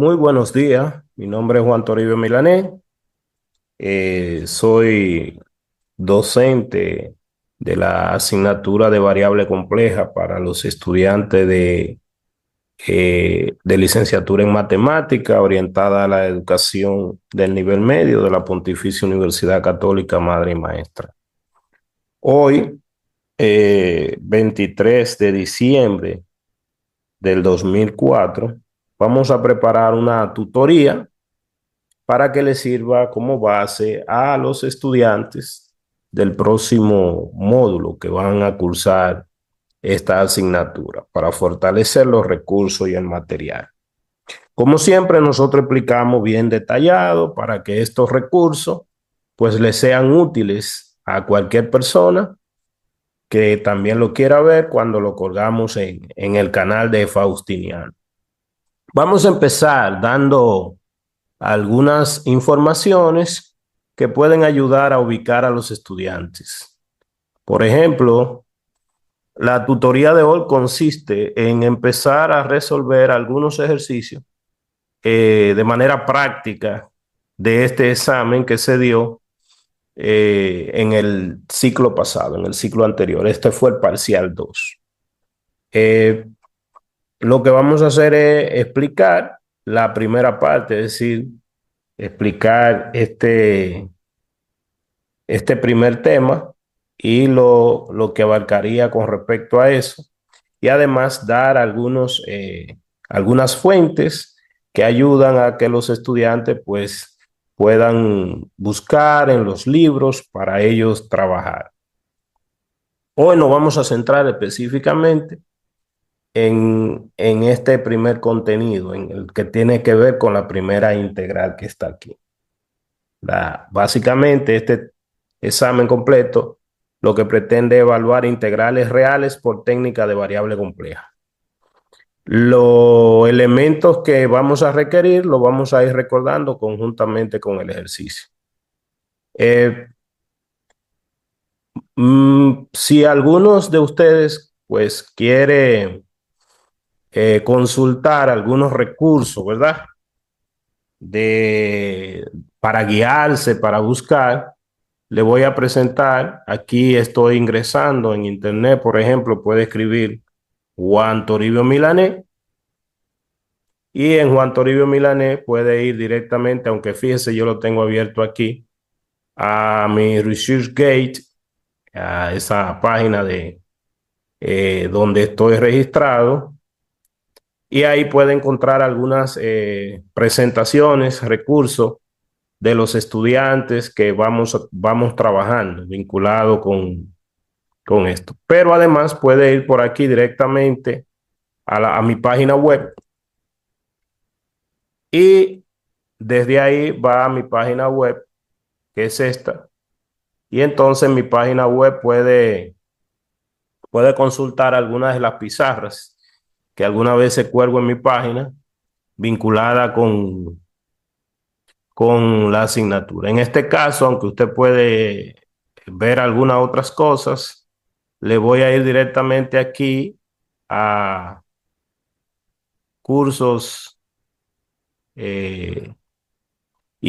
Muy buenos días, mi nombre es Juan Toribio Milanés, soy docente de la asignatura de variable compleja para los estudiantes de licenciatura en matemática orientada a la educación del nivel medio de la Pontificia Universidad Católica Madre y Maestra. Hoy, 23 de diciembre del 2004, vamos a preparar una tutoría para que le sirva como base a los estudiantes del próximo módulo que van a cursar esta asignatura para fortalecer los recursos y el material. Como siempre, nosotros explicamos bien detallado para que estos recursos pues les sean útiles a cualquier persona que también lo quiera ver cuando lo colgamos en el canal de Faustiniano. Vamos a empezar dando algunas informaciones que pueden ayudar a ubicar a los estudiantes. Por ejemplo, la tutoría de hoy consiste en empezar a resolver algunos ejercicios de manera práctica de este examen que se dio en el ciclo pasado, en el ciclo anterior. Este fue el parcial 2. Eh, lo que vamos a hacer es explicar la primera parte, es decir, explicar este primer tema y lo que abarcaría con respecto a eso. Y además dar algunas fuentes que ayudan a que los estudiantes pues puedan buscar en los libros para ellos trabajar. Hoy nos vamos a centrar específicamente en este primer contenido, en el que tiene que ver con la primera integral que está aquí. Básicamente, este examen completo lo que pretende evaluar integrales reales por técnica de variable compleja. Los elementos que vamos a requerir los vamos a ir recordando conjuntamente con el ejercicio. Si algunos de ustedes pues quiere consultar algunos recursos, ¿verdad? De, para guiarse, para buscar, le voy a presentar. Aquí estoy ingresando en internet, por ejemplo, puede escribir Juan Toribio Milanés y en Juan Toribio Milanés puede ir directamente, aunque fíjese, yo lo tengo abierto aquí, a mi ResearchGate, a esa página de donde estoy registrado, y ahí puede encontrar algunas presentaciones, recursos de los estudiantes que vamos trabajando vinculado con esto. Pero además puede ir por aquí directamente a mi página web y desde ahí va a mi página web, que es esta. Y entonces en mi página web puede consultar algunas de las pizarras que alguna vez se cuelgo en mi página vinculada con la asignatura. En este caso, aunque usted puede ver algunas otras cosas, le voy a ir directamente aquí a cursos y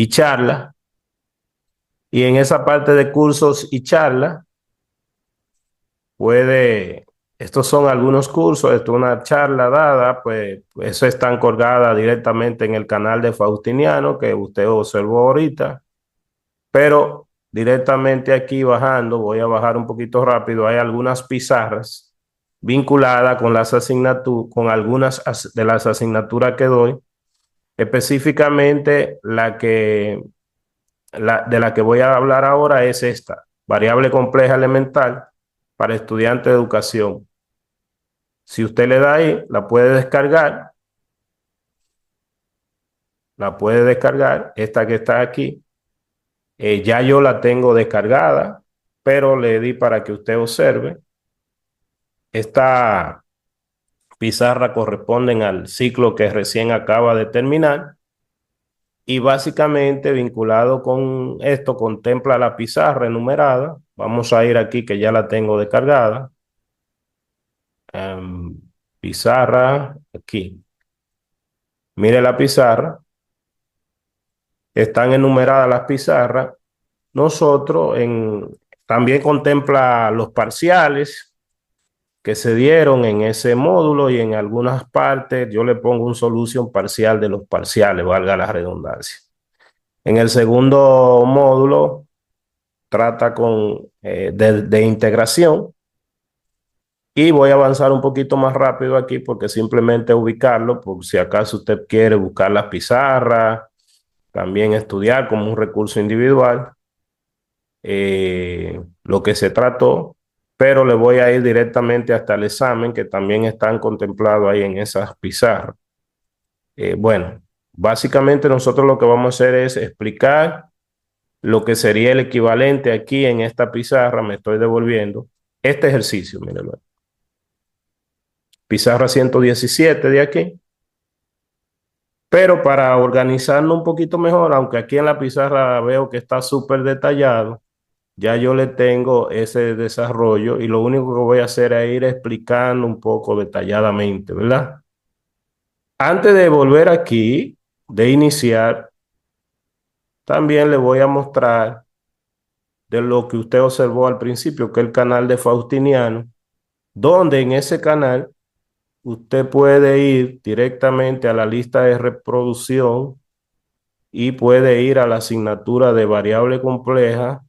charla. Y en esa parte de cursos y charla, puede, estos son algunos cursos, esto es una charla dada, pues eso están colgadas directamente en el canal de Faustiniano que usted observó ahorita, pero directamente aquí bajando, voy a bajar un poquito rápido, hay algunas pizarras vinculadas con las asignaturas, con algunas de las asignaturas que doy, específicamente de la que voy a hablar ahora es esta, variable compleja elemental para estudiantes de educación. Si usted le da ahí, la puede descargar, esta que está aquí. Ya yo la tengo descargada, pero le di para que usted observe. Esta pizarra corresponde al ciclo que recién acaba de terminar y básicamente vinculado con esto contempla la pizarra enumerada. Vamos a ir aquí que ya la tengo descargada. Pizarra aquí. Mire la pizarra, están enumeradas las pizarras. Nosotros también contempla los parciales que se dieron en ese módulo y en algunas partes yo le pongo un solución parcial de los parciales, valga la redundancia. En el segundo módulo trata de integración y voy a avanzar un poquito más rápido aquí porque simplemente ubicarlo por si acaso usted quiere buscar las pizarras, también estudiar como un recurso individual lo que se trató, pero le voy a ir directamente hasta el examen que también están contemplados ahí en esas pizarras. Bueno, básicamente nosotros lo que vamos a hacer es explicar lo que sería el equivalente aquí en esta pizarra, me estoy devolviendo, este ejercicio, mírenlo. Pizarra 117 de aquí. Pero para organizarlo un poquito mejor, aunque aquí en la pizarra veo que está súper detallado, ya yo le tengo ese desarrollo y lo único que voy a hacer es ir explicando un poco detalladamente, ¿verdad? Antes de volver aquí, de iniciar, también le voy a mostrar de lo que usted observó al principio, que es el canal de Faustiniano, donde en ese canal usted puede ir directamente a la lista de reproducción y puede ir a la asignatura de variable compleja,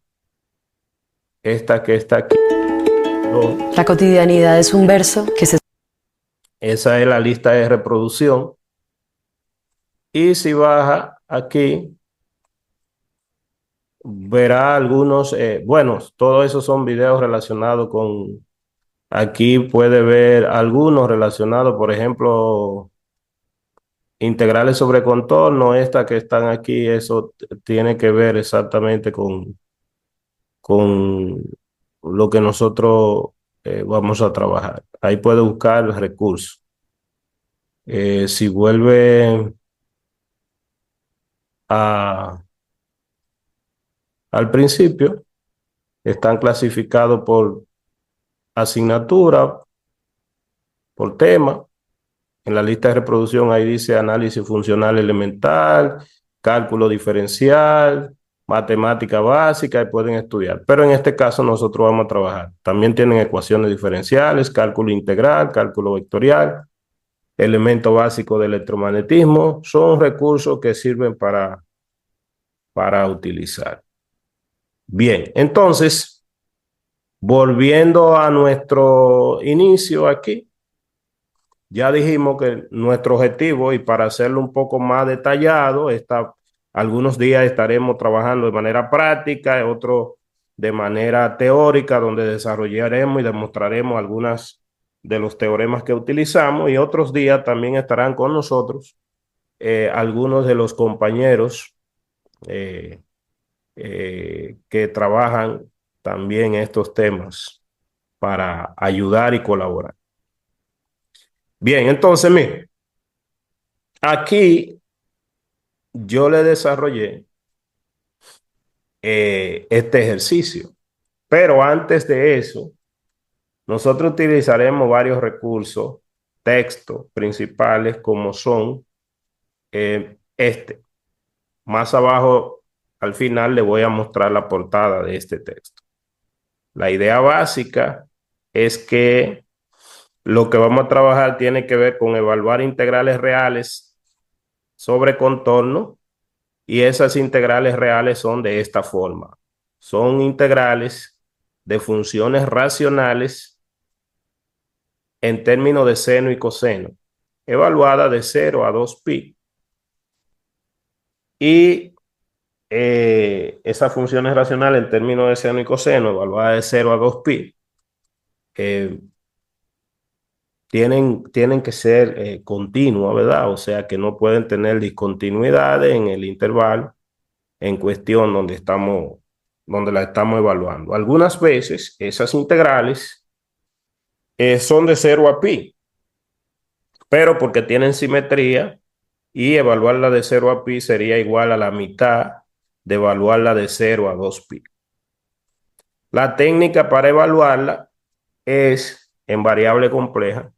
esta que está aquí. La cotidianidad es un verso que se... Esa es la lista de reproducción. Y si baja aquí, verá algunos, bueno, todos esos son videos relacionados con, aquí puede ver algunos relacionados, por ejemplo, integrales sobre contorno, esta que están aquí, eso tiene que ver exactamente con lo que nosotros vamos a trabajar. Ahí puede buscar el recurso. Si vuelve al principio, están clasificados por asignatura, por tema. En la lista de reproducción ahí dice análisis funcional elemental, cálculo diferencial, matemática básica y pueden estudiar. Pero en este caso nosotros vamos a trabajar. También tienen ecuaciones diferenciales, cálculo integral, cálculo vectorial, elemento básico de electromagnetismo. Son recursos que sirven para utilizar. Bien, entonces, volviendo a nuestro inicio aquí, ya dijimos que nuestro objetivo, y para hacerlo un poco más detallado, algunos días estaremos trabajando de manera práctica, otros de manera teórica, donde desarrollaremos y demostraremos algunas de los teoremas que utilizamos, y otros días también estarán con nosotros algunos de los compañeros eh, que trabajan también estos temas para ayudar y colaborar. Bien, entonces, mire, aquí yo le desarrollé este ejercicio, pero antes de eso, nosotros utilizaremos varios recursos, textos principales como son este. Más abajo, al final, le voy a mostrar la portada de este texto. La idea básica es que lo que vamos a trabajar tiene que ver con evaluar integrales reales sobre contorno y esas integrales reales son de esta forma. Son integrales de funciones racionales en términos de seno y coseno, evaluada de 0 a 2pi. Y esas funciones racionales en términos de seno y coseno, evaluadas de 0 a 2pi, tienen que ser continuas, ¿verdad? O sea que no pueden tener discontinuidades en el intervalo en cuestión donde la estamos evaluando. Algunas veces esas integrales son de 0 a pi, pero porque tienen simetría y evaluarla de 0 a pi sería igual a la mitad de evaluarla de 0 a 2pi. La técnica para evaluarla es en variable compleja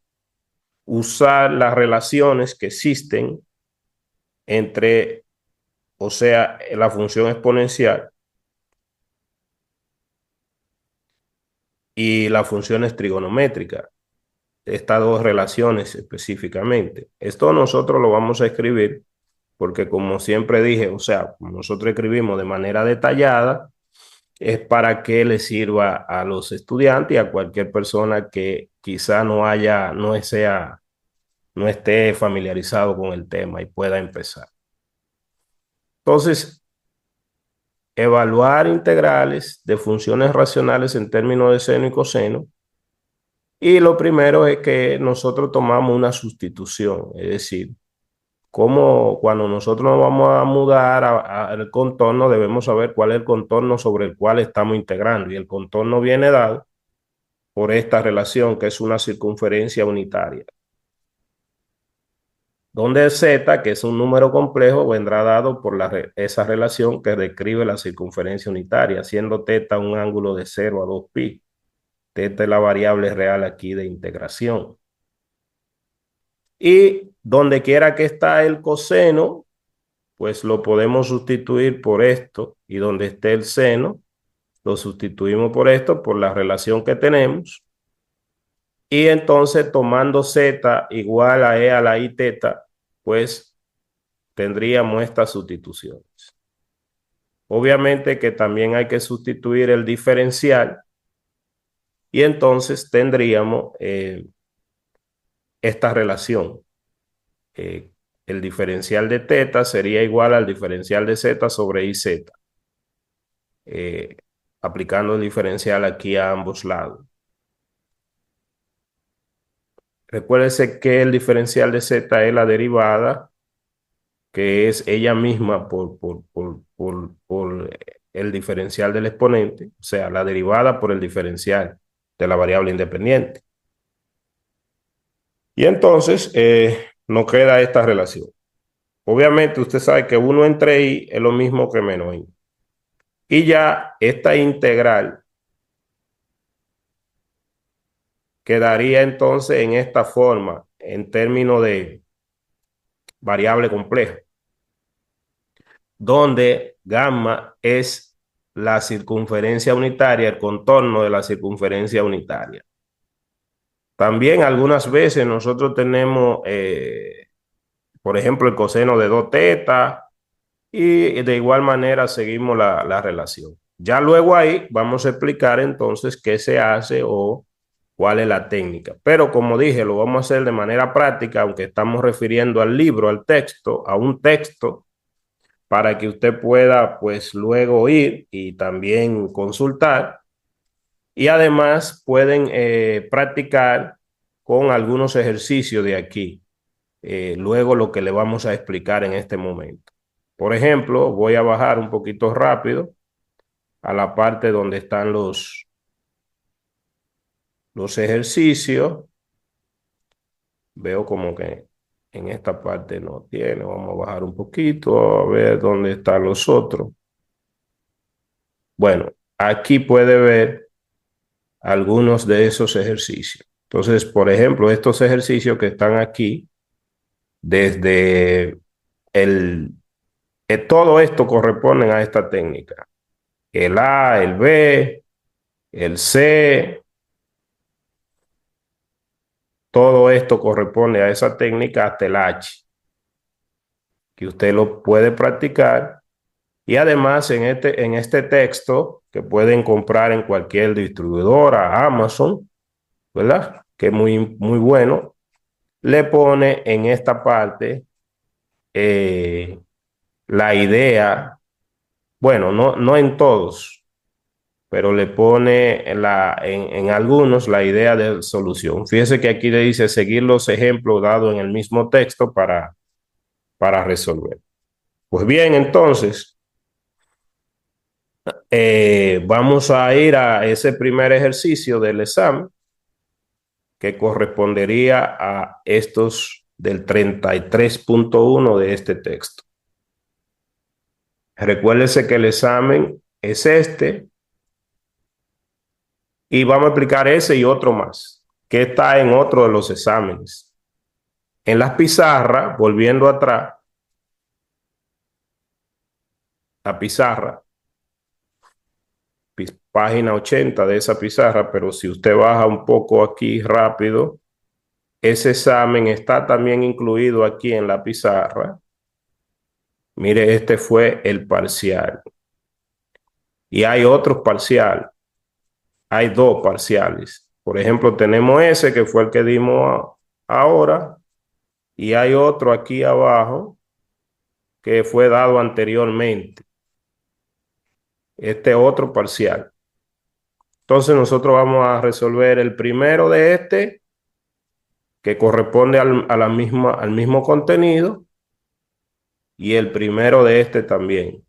usar las relaciones que existen entre, o sea, la función exponencial y las funciones trigonométricas. Estas dos relaciones específicamente. Esto nosotros lo vamos a escribir porque, como siempre dije, o sea, como nosotros escribimos de manera detallada, es para que le sirva a los estudiantes y a cualquier persona que quizá no esté familiarizado con el tema y pueda empezar. Entonces, evaluar integrales de funciones racionales en términos de seno y coseno. Y lo primero es que nosotros tomamos una sustitución, es decir, como cuando nosotros nos vamos a mudar al contorno, debemos saber cuál es el contorno sobre el cual estamos integrando. Y el contorno viene dado por esta relación, que es una circunferencia unitaria. Donde el z, que es un número complejo, vendrá dado por esa relación que describe la circunferencia unitaria, siendo θ un ángulo de 0 a 2π. Θ es la variable real aquí de integración. Y donde quiera que está el coseno, pues lo podemos sustituir por esto. Y donde esté el seno, lo sustituimos por esto, por la relación que tenemos. Y entonces, tomando z igual a e a la i θ, pues tendríamos estas sustituciones. Obviamente que también hay que sustituir el diferencial. Y entonces tendríamos esta relación. El diferencial de θ sería igual al diferencial de z sobre iz, aplicando el diferencial aquí a ambos lados. Recuérdese que el diferencial de z es la derivada, que es ella misma por el diferencial del exponente, o sea, la derivada por el diferencial de la variable independiente. Y entonces nos queda esta relación. Obviamente usted sabe que 1 entre i es lo mismo que menos i. Y ya esta integral quedaría entonces en esta forma, en términos de variable compleja, donde gamma es la circunferencia unitaria, el contorno de la circunferencia unitaria. También algunas veces nosotros tenemos, por ejemplo, el coseno de 2θ, y de igual manera seguimos la relación. Ya luego ahí vamos a explicar entonces qué se hace o cuál es la técnica. Pero como dije, lo vamos a hacer de manera práctica, aunque estamos refiriendo al libro, al texto, a un texto, para que usted pueda pues luego ir y también consultar. Y además pueden practicar con algunos ejercicios de aquí. Luego lo que le vamos a explicar en este momento. Por ejemplo, voy a bajar un poquito rápido a la parte donde están los ejercicios. Veo como que en esta parte no tiene. Vamos a bajar un poquito a ver dónde están los otros. Bueno, aquí puede ver algunos de esos ejercicios. Entonces, por ejemplo, estos ejercicios que están aquí, desde todo esto corresponde a esta técnica. El A, el B, el C, todo esto corresponde a esa técnica hasta el H, que usted lo puede practicar. Y además en este texto, que pueden comprar en cualquier distribuidora, Amazon, ¿verdad? Que es muy bueno, le pone en esta parte la idea, bueno, no en todos, pero le pone en algunos la idea de solución. Fíjese que aquí le dice seguir los ejemplos dados en el mismo texto para resolver. Pues bien, entonces, vamos a ir a ese primer ejercicio del examen, que correspondería a estos del 33.1 de este texto. Recuérdese que el examen es este, y vamos a explicar ese y otro más, que está en otro de los exámenes. En las pizarras, volviendo atrás, la pizarra, página 80 de esa pizarra, pero si usted baja un poco aquí rápido, ese examen está también incluido aquí en la pizarra. Mire, este fue el parcial. Y hay otros parciales. Hay dos parciales. Por ejemplo, tenemos ese que fue el que dimos ahora. Y hay otro aquí abajo que fue dado anteriormente. Este otro parcial. Entonces nosotros vamos a resolver el primero de este, que corresponde al mismo contenido, y el primero de este también.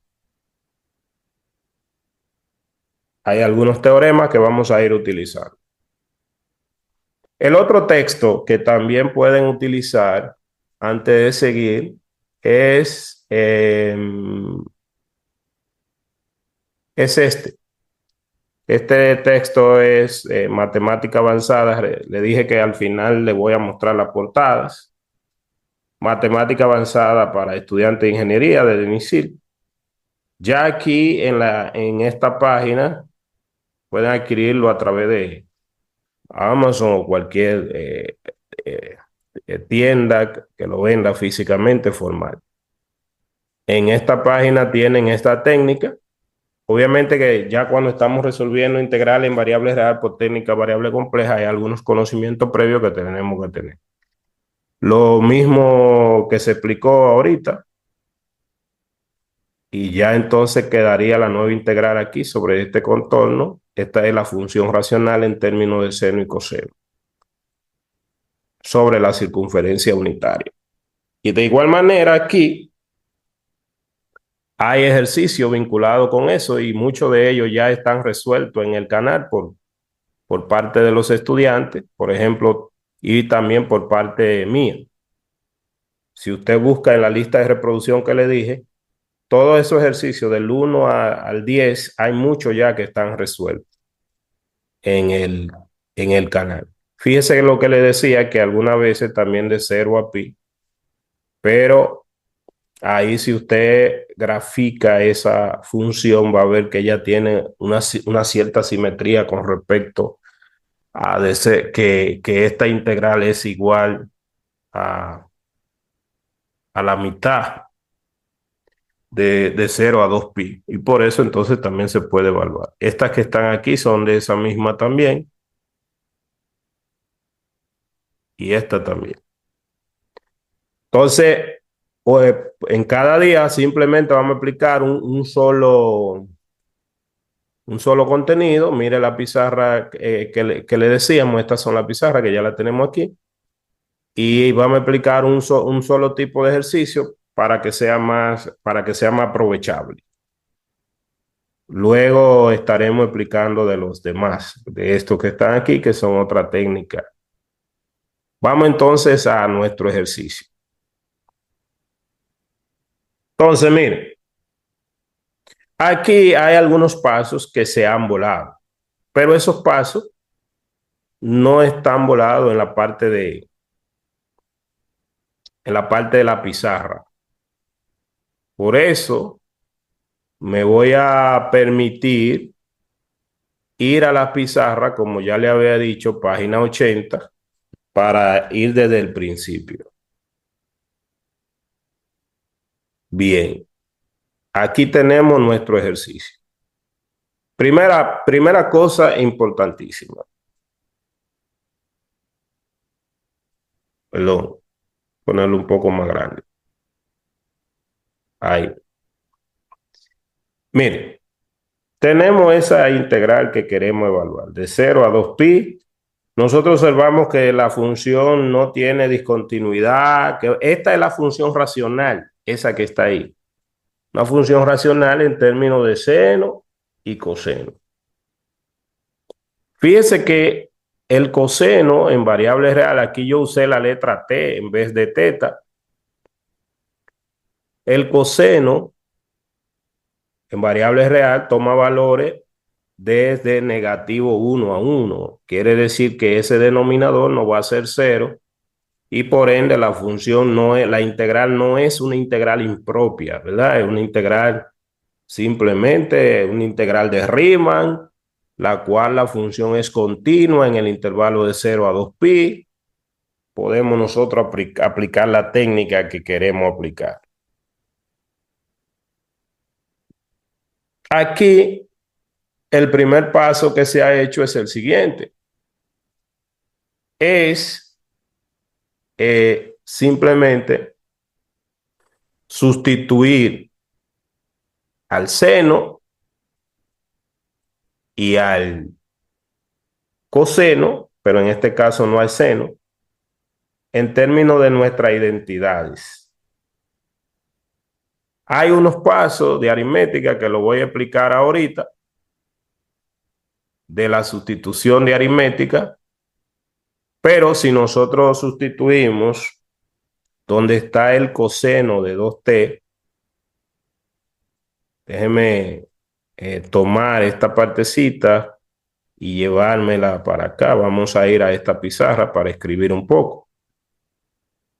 Hay algunos teoremas que vamos a ir utilizando. El otro texto que también pueden utilizar antes de seguir es este. Este texto es matemática avanzada. Le dije que al final le voy a mostrar las portadas. Matemática avanzada para estudiantes de ingeniería de DENISIL. Ya aquí en esta página pueden adquirirlo a través de Amazon o cualquier eh, tienda que lo venda físicamente formal. En esta página tienen esta técnica. Obviamente que ya cuando estamos resolviendo integral en variable real por técnica variable compleja, hay algunos conocimientos previos que tenemos que tener. Lo mismo que se explicó ahorita. Y ya entonces quedaría la nueva integral aquí sobre este contorno. Esta es la función racional en términos de seno y coseno sobre la circunferencia unitaria. Y de igual manera aquí hay ejercicios vinculados con eso y muchos de ellos ya están resueltos en el canal por parte de los estudiantes, por ejemplo, y también por parte mía. Si usted busca en la lista de reproducción que le dije, todos esos ejercicios del 1 al 10, hay muchos ya que están resueltos en el canal. Fíjese lo que le decía, que algunas veces también de 0 a pi, pero ahí si usted grafica esa función va a ver que ella tiene una cierta simetría con respecto a que esta integral es igual a la mitad de 0 a 2 pi. Y por eso entonces también se puede evaluar. Estas que están aquí son de esa misma también. Y esta también. Entonces, pues, en cada día simplemente vamos a aplicar un solo contenido. Mire la pizarra que le decíamos. Estas son las pizarras que ya la tenemos aquí. Y vamos a aplicar un solo tipo de ejercicio para que sea más aprovechable. Luego estaremos explicando de los demás, de estos que están aquí, que son otra técnica. Vamos entonces a nuestro ejercicio. Entonces, mire, aquí hay algunos pasos que se han volado, pero esos pasos no están volados en la parte de la pizarra. Por eso me voy a permitir ir a la pizarra, como ya le había dicho, página 80, para ir desde el principio. Bien, aquí tenemos nuestro ejercicio. Primera cosa importantísima. Perdón, ponerlo un poco más grande. Ahí. Mire, tenemos esa integral que queremos evaluar, de 0 a 2 pi. Nosotros observamos que la función no tiene discontinuidad, que esta es la función racional, esa que está ahí. Una función racional en términos de seno y coseno. Fíjese que el coseno en variable real, aquí yo usé la letra t en vez de teta. El coseno en variable real toma valores desde negativo 1 a 1. Quiere decir que ese denominador no va a ser 0 y por ende la función no es, la integral no es una integral impropia, ¿verdad? Es una integral simplemente una integral de Riemann, la cual la función es continua en el intervalo de 0 a 2pi. Podemos nosotros aplicar la técnica que queremos aplicar. Aquí, el primer paso que se ha hecho es el siguiente. Es simplemente sustituir al seno y al coseno, pero en este caso no hay seno, en términos de nuestras identidades. Hay unos pasos de aritmética que lo voy a explicar ahorita, de la sustitución de aritmética, pero si nosotros sustituimos donde está el coseno de 2t, déjeme tomar esta partecita y llevármela para acá. Vamos a ir a esta pizarra para escribir un poco.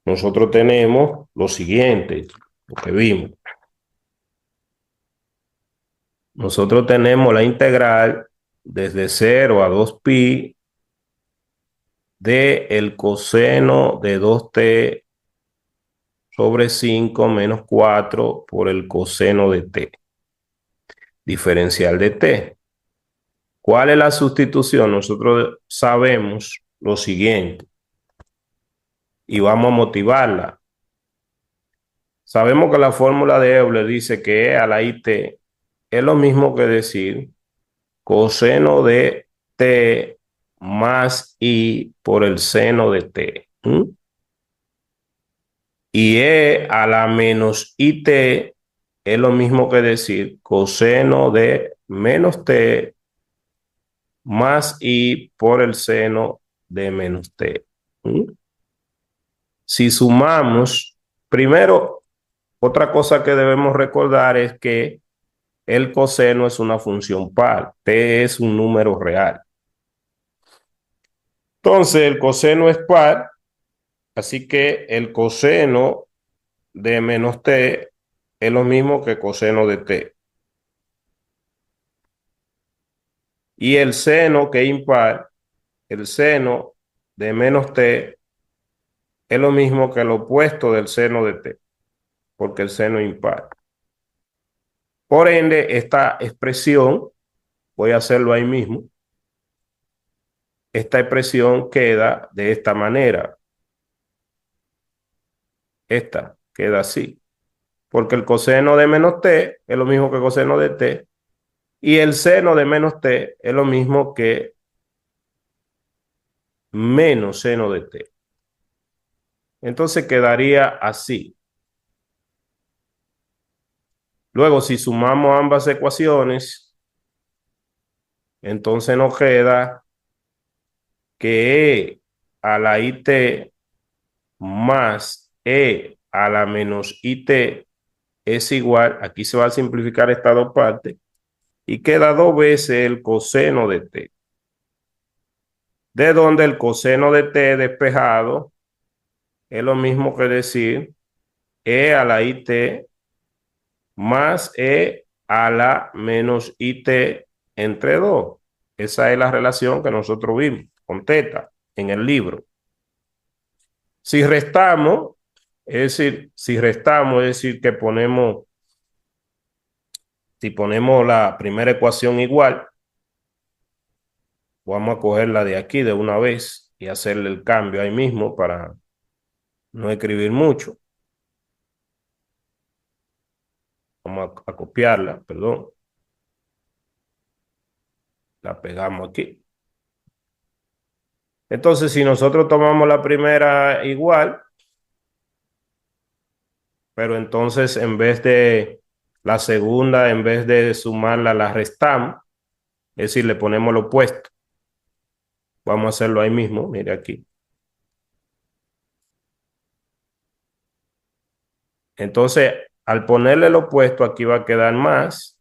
Nosotros tenemos lo siguiente, lo que vimos. Nosotros tenemos la integral desde 0 a 2pi de el coseno de 2t sobre 5 menos 4 por el coseno de t, diferencial de t. ¿Cuál es la sustitución? Nosotros sabemos lo siguiente y vamos a motivarla. Sabemos que la fórmula de Euler dice que E a la IT es lo mismo que decir coseno de t más i por el seno de t. Y E a la menos it es lo mismo que decir coseno de menos t más i por el seno de menos t. Si sumamos, primero, otra cosa que debemos recordar es que el coseno es una función par, t es un número real. Entonces, el coseno es par, así que el coseno de menos t es lo mismo que coseno de t. Y el seno que es impar, el seno de menos t es lo mismo que el opuesto del seno de t, porque el seno es impar. Por ende, esta expresión, voy a hacerlo ahí mismo, esta expresión queda de esta manera. Esta queda así, porque el coseno de menos t es lo mismo que coseno de t, y el seno de menos t es lo mismo que menos seno de t. Entonces quedaría así. Luego, si sumamos ambas ecuaciones, entonces nos queda que E a la IT más E a la menos IT es igual, aquí se va a simplificar estas dos partes, y queda dos veces el coseno de t. De donde el coseno de t despejado es lo mismo que decir E a la IT más E a la menos IT entre 2. Esa es la relación que nosotros vimos con teta en el libro. Si restamos, es decir que ponemos, si ponemos la primera ecuación igual, vamos a cogerla de aquí de una vez y hacerle el cambio ahí mismo para no escribir mucho. Vamos a copiarla, perdón. La pegamos aquí. Entonces, si nosotros tomamos la primera igual, pero entonces en vez de la segunda, en vez de sumarla, la restamos, es decir, le ponemos lo opuesto. Vamos a hacerlo ahí mismo, mire aquí. Entonces, al ponerle lo opuesto, aquí va a quedar más.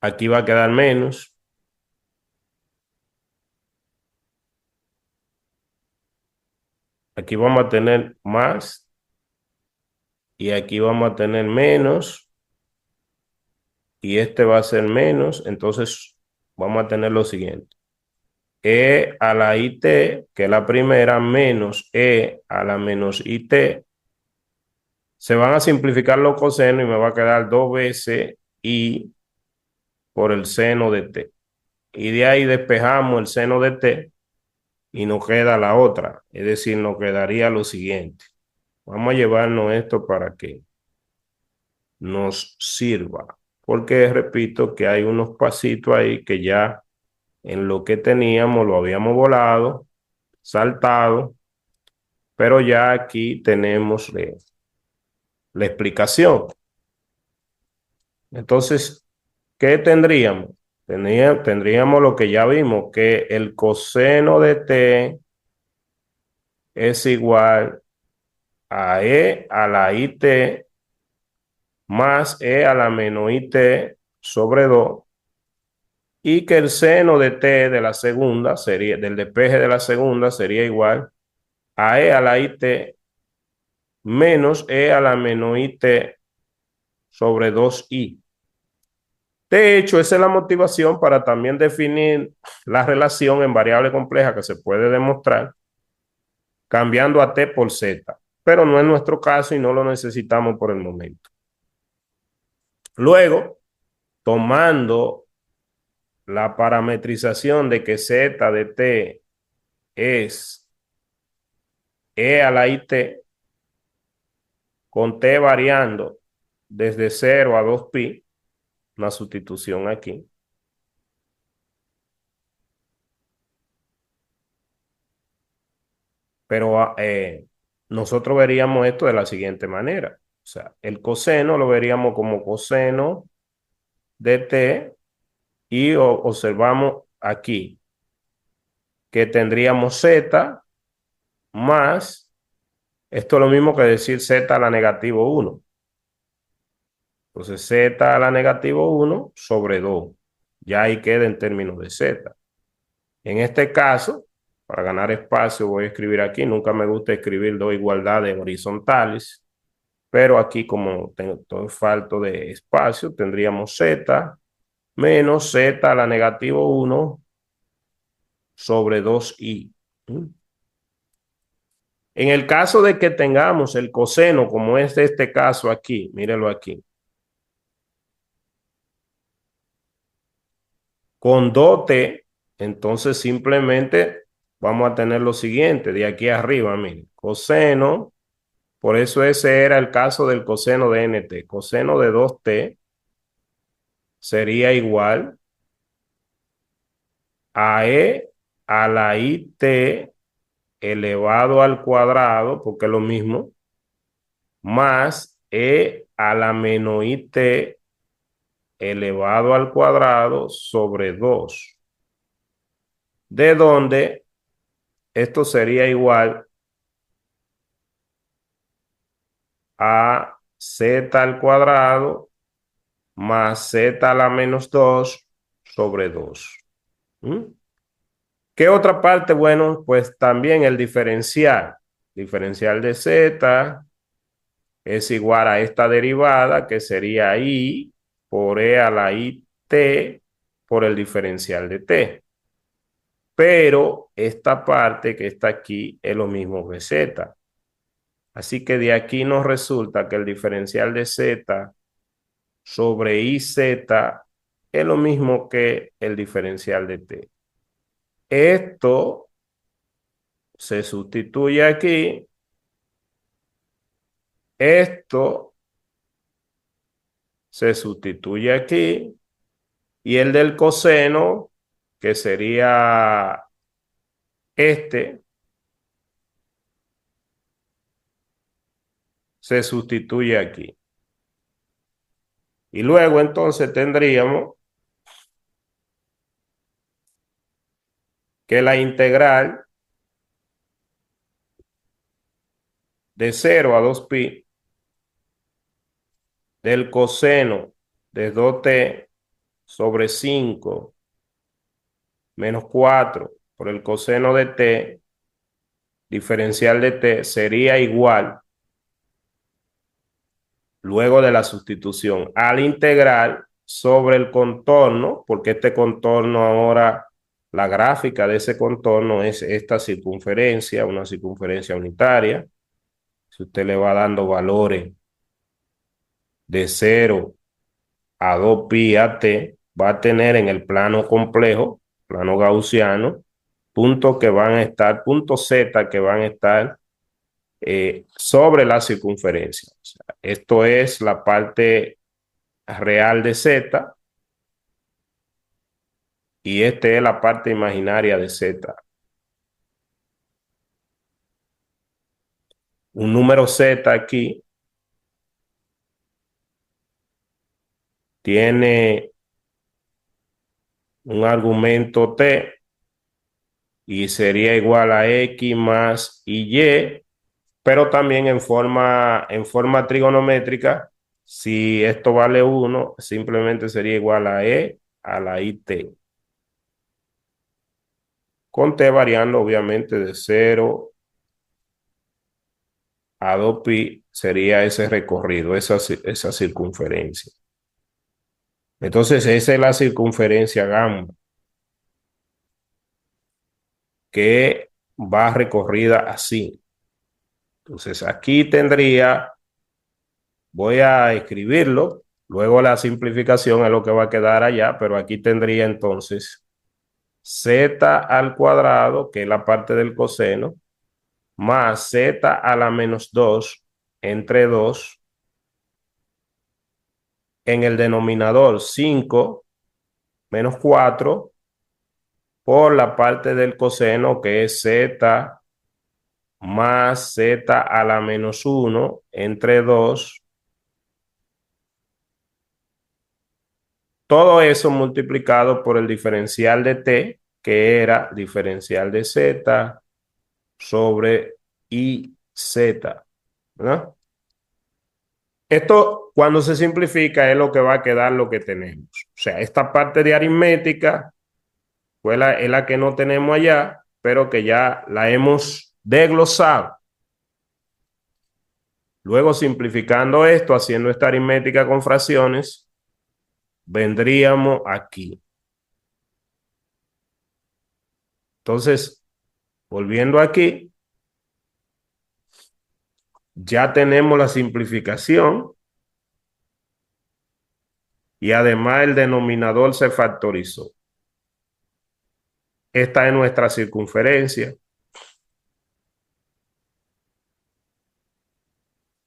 Aquí va a quedar menos. Aquí vamos a tener más. y aquí vamos a tener menos, y este va a ser menos, entonces vamos a tener lo siguiente. E a la IT, que es la primera, menos E a la menos IT. Se van a simplificar los cosenos y me va a quedar 2 veces I por el seno de T. Y de ahí despejamos el seno de T y nos queda la otra. Es decir, nos quedaría lo siguiente. Vamos a llevarnos esto para que nos sirva. Porque repito que hay unos pasitos ahí que ya en lo que teníamos lo habíamos volado, saltado, pero ya aquí tenemos la explicación. Entonces, ¿qué tendríamos? Tendríamos lo que ya vimos, que el coseno de T es igual a E a la IT más E a la menos IT sobre 2, y que el seno de T de la segunda sería, del despeje de la segunda sería igual a E a la IT menos E a la menos IT sobre 2I. De hecho, esa es la motivación para también definir la relación en variable compleja que se puede demostrar cambiando a T por Z, pero no es nuestro caso y no lo necesitamos por el momento. Luego, tomando la parametrización de que Z de T es E a la IT, con T variando desde 0 a 2pi, una sustitución aquí. Pero nosotros veríamos esto de la siguiente manera. O sea, el coseno lo veríamos como coseno de T y observamos aquí que tendríamos Z más, esto es lo mismo que decir Z a la negativo 1. Entonces Z a la negativo 1 sobre 2. Ya ahí queda en términos de Z. En este caso, para ganar espacio voy a escribir aquí. Nunca me gusta escribir dos igualdades horizontales, pero aquí como tengo falto de espacio, tendríamos Z menos Z a la negativo 1 sobre 2i. En el caso de que tengamos el coseno, como es de este caso aquí, mírelo aquí, con dote, entonces simplemente vamos a tener lo siguiente, de aquí arriba, miren, coseno, por eso ese era el caso del coseno de nt, coseno de 2t sería igual a e a la it elevado al cuadrado, porque es lo mismo, más e a la menos it elevado al cuadrado sobre 2, de donde esto sería igual a z al cuadrado más z a la menos 2 sobre 2. ¿Qué otra parte? Bueno, pues también el diferencial. Diferencial de z es igual a esta derivada que sería i por e a la it por el diferencial de t. Pero esta parte que está aquí es lo mismo que z. Así que de aquí nos resulta que el diferencial de z sobre iz es lo mismo que el diferencial de t. Esto se sustituye aquí. Esto se sustituye aquí. Y el del coseno, que sería este, se sustituye aquí. Y luego entonces tendríamos que la integral de 0 a 2pi del coseno de 2t sobre 5 menos 4 por el coseno de t, diferencial de t, sería igual luego de la sustitución, al integral sobre el contorno, porque este contorno ahora, la gráfica de ese contorno es esta circunferencia, una circunferencia unitaria. Si usted le va dando valores de 0 a 2pi a t, va a tener en el plano complejo, plano gaussiano, puntos que van a estar, puntos z que van a estar sobre la circunferencia. O sea, esto es la parte real de z y esta es la parte imaginaria de z. Un número z aquí tiene un argumento t y sería igual a x más y, pero también en forma trigonométrica, si esto vale 1, simplemente sería igual a e a la it. Con t variando obviamente de 0 a 2pi sería ese recorrido, esa circunferencia. Entonces esa es la circunferencia gamma que va recorrida así. Entonces aquí tendría, voy a escribirlo, luego la simplificación es lo que va a quedar allá, pero aquí tendría entonces z al cuadrado, que es la parte del coseno, más z a la menos 2 entre 2, en el denominador 5 menos 4 por la parte del coseno, que es z más z a la menos 1 entre 2. Todo eso multiplicado por el diferencial de t, que era diferencial de z sobre iz, ¿verdad? Esto, cuando se simplifica, es lo que va a quedar lo que tenemos. O sea, esta parte de aritmética es la que no tenemos allá, pero que ya la hemos desglosado. Luego, simplificando esto, haciendo esta aritmética con fracciones, vendríamos aquí. Entonces, volviendo aquí, ya tenemos la simplificación y además el denominador se factorizó. Esta es nuestra circunferencia.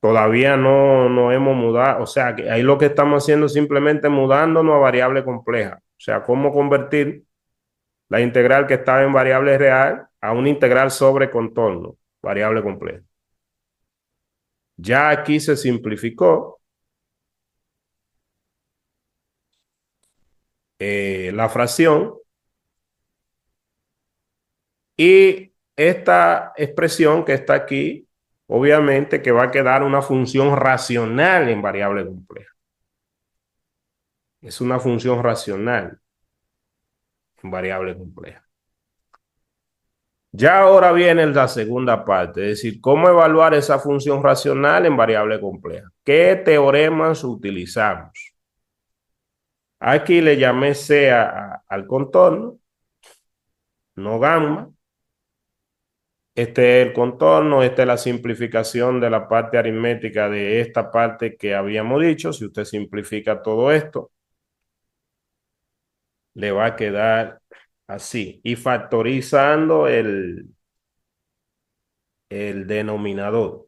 Todavía no hemos mudado, o sea, que ahí lo que estamos haciendo es simplemente mudándonos a variable compleja. O sea, cómo convertir la integral que estaba en variable real a una integral sobre contorno, variable compleja. Ya aquí se simplificó la fracción y esta expresión que está aquí, obviamente que va a quedar una función racional en variable compleja. Es una función racional en variable compleja. Ya ahora viene la segunda parte, es decir, cómo evaluar esa función racional en variable compleja. ¿Qué teoremas utilizamos? Aquí le llamé C al contorno, no gamma. Este es el contorno, esta es la simplificación de la parte aritmética de esta parte que habíamos dicho. Si usted simplifica todo esto, le va a quedar así. Y factorizando el denominador,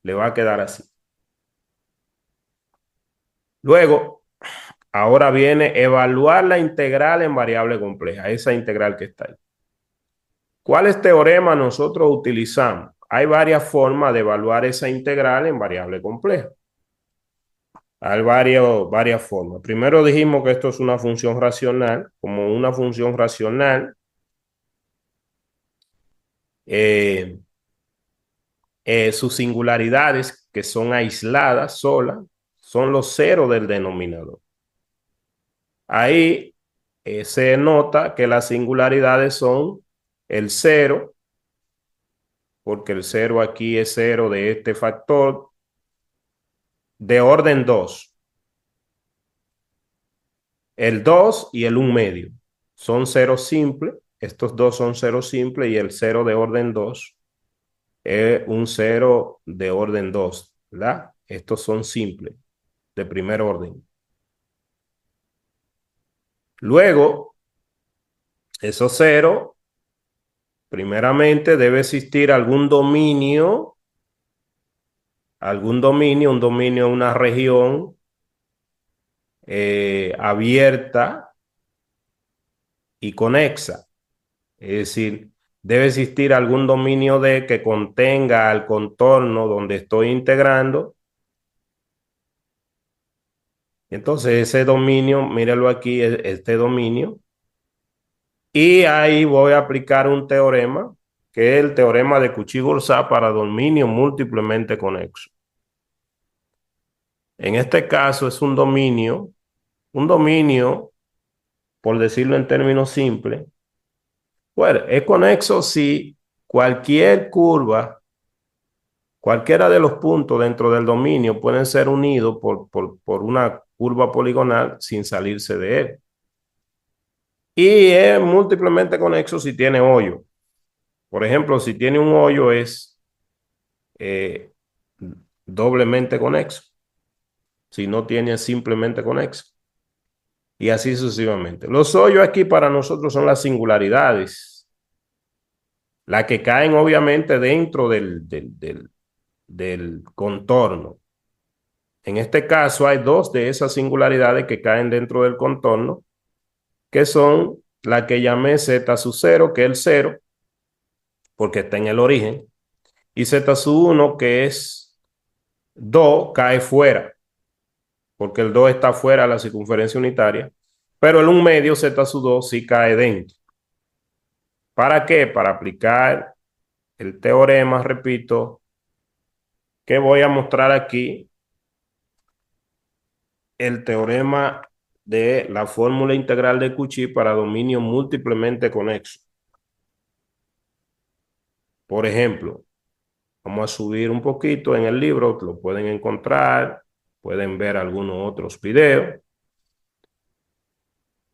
le va a quedar así. Luego, ahora viene evaluar la integral en variable compleja, esa integral que está ahí. ¿Cuáles teoremas nosotros utilizamos? Hay varias formas de evaluar esa integral en variable compleja. Hay varias formas. Primero dijimos que esto es una función racional. Como una función racional, sus singularidades, que son aisladas, solas, son los ceros del denominador. Ahí se nota que las singularidades son el 0, porque el 0 aquí es 0 de este factor, de orden 2. El 2 y el 1 medio son ceros simples. Estos dos son ceros simples y el 0 de orden 2 es un 0 de orden 2, ¿verdad? Estos son simples, de primer orden. Luego, esos ceros, primeramente debe existir algún dominio, un dominio, una región abierta y conexa. Es decir, debe existir algún dominio D que contenga al contorno donde estoy integrando. Entonces ese dominio, míralo aquí, este dominio. Y ahí voy a aplicar un teorema, que es el teorema de Cauchy-Born para dominio múltiplemente conexo. En este caso es un dominio, por decirlo en términos simples. Bueno, es conexo si cualquier curva, cualquiera de los puntos dentro del dominio pueden ser unidos por una curva poligonal sin salirse de él. Y es múltiplemente conexo si tiene hoyo. Por ejemplo, si tiene un hoyo es doblemente conexo. Si no tiene, simplemente conexo. Y así sucesivamente. Los hoyos aquí para nosotros son las singularidades. Las que caen obviamente dentro del contorno. En este caso hay dos de esas singularidades que caen dentro del contorno, que son la que llamé z sub 0, que es el 0, porque está en el origen, y z sub 1, que es 2, cae fuera, porque el 2 está fuera de la circunferencia unitaria, pero el 1 medio z sub 2 sí cae dentro. ¿Para qué? Para aplicar el teorema, repito, que voy a mostrar aquí, el teorema de la fórmula integral de Cauchy para dominio múltiplemente conexo. Por ejemplo, vamos a subir un poquito en el libro, lo pueden encontrar, pueden ver algunos otros videos.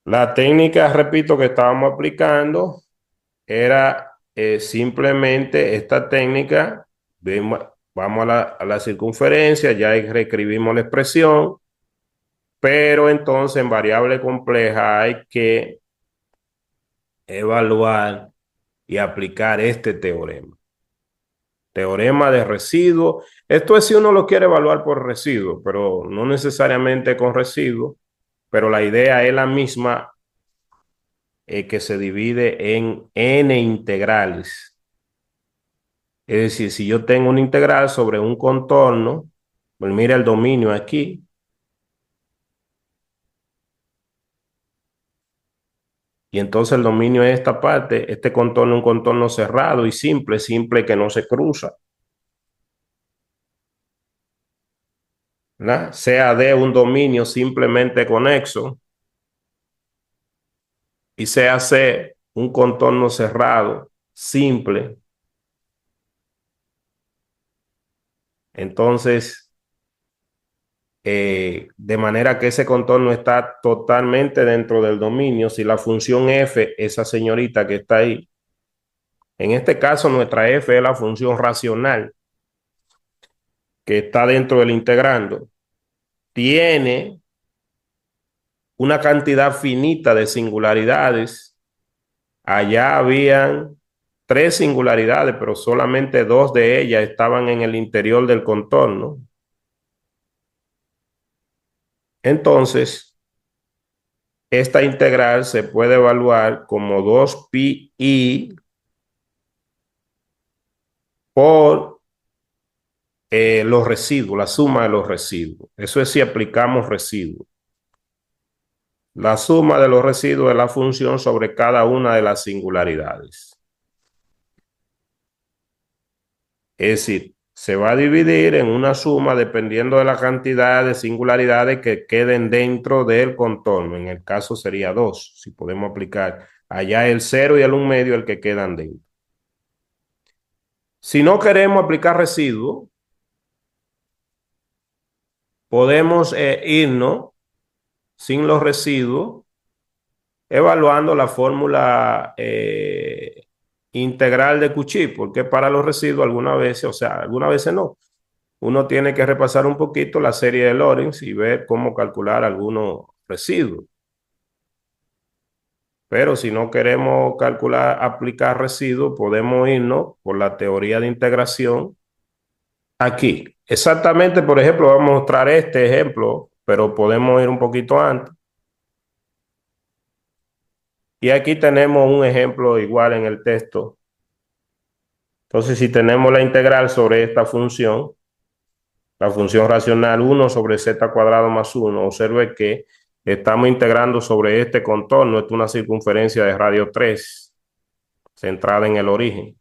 La técnica, repito, que estábamos aplicando era simplemente esta técnica. Vamos a la circunferencia, ya reescribimos la expresión, pero entonces en variable compleja hay que evaluar y aplicar este teorema. Teorema de residuo. Esto es si uno lo quiere evaluar por residuo, pero no necesariamente con residuo, pero la idea es la misma, que se divide en n integrales. Es decir, si yo tengo una integral sobre un contorno, pues mira el dominio aquí. Y entonces el dominio es esta parte, este contorno, un contorno cerrado y simple, simple que no se cruza, ¿verdad? Sea D un dominio simplemente conexo y sea C un contorno cerrado, simple. Entonces, de manera que ese contorno está totalmente dentro del dominio. Si la función f, esa señorita que está ahí, en este caso nuestra f es la función racional que está dentro del integrando, tiene una cantidad finita de singularidades. Allá habían 3 singularidades, pero solamente 2 de ellas estaban en el interior del contorno. Entonces, esta integral se puede evaluar como 2pi por los residuos, la suma de los residuos. Eso es si aplicamos residuos. La suma de los residuos es la función sobre cada una de las singularidades. Es decir, se va a dividir en una suma dependiendo de la cantidad de singularidades que queden dentro del contorno. En el caso sería 2, si podemos aplicar. Allá el 0 y el 1 medio el que quedan dentro. Si no queremos aplicar residuo, podemos irnos sin los residuos evaluando la fórmula integral de Cauchy, porque para los residuos algunas veces, o sea, algunas veces no. Uno tiene que repasar un poquito la serie de Lorentz y ver cómo calcular algunos residuos. Pero si no queremos calcular, aplicar residuos, podemos irnos por la teoría de integración aquí. Exactamente, por ejemplo, vamos a mostrar este ejemplo, pero podemos ir un poquito antes. Y aquí tenemos un ejemplo igual en el texto. Entonces, si tenemos la integral sobre esta función, la función racional 1 sobre z cuadrado más 1, observe que estamos integrando sobre este contorno, es una circunferencia de radio 3, centrada en el origen.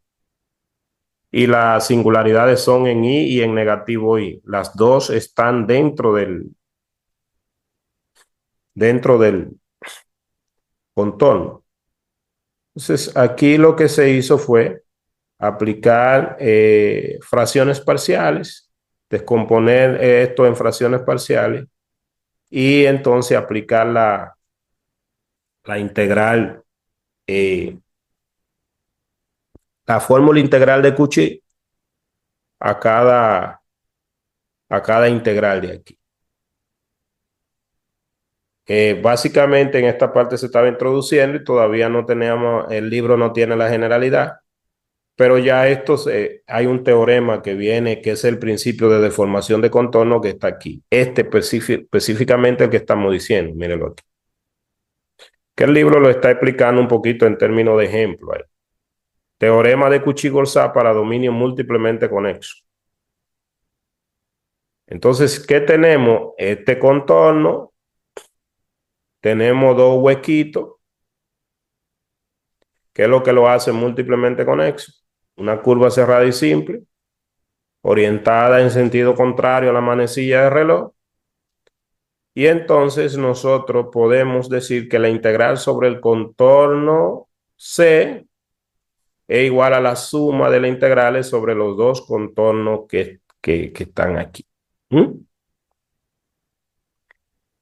Y las singularidades son en y y en negativo y. Las dos están dentro del contorno. Entonces, aquí lo que se hizo fue aplicar fracciones parciales, descomponer esto en fracciones parciales y entonces aplicar la integral, la fórmula integral de Cauchy a cada integral de aquí. Básicamente en esta parte se estaba introduciendo y todavía no teníamos, el libro no tiene la generalidad, pero ya hay un teorema que viene, que es el principio de deformación de contorno, que está aquí. Este específicamente el que estamos diciendo, mírenlo aquí. Que el libro lo está explicando un poquito en términos de ejemplo ahí. Teorema de Cauchy-Gorsat para dominio múltiplemente conexo. Entonces, ¿qué tenemos? Este contorno, tenemos dos huequitos, que es lo que lo hace múltiplemente conexo. Una curva cerrada y simple, orientada en sentido contrario a la manecilla del reloj. Y entonces nosotros podemos decir que la integral sobre el contorno C es igual a la suma de las integrales sobre los dos contornos que están aquí.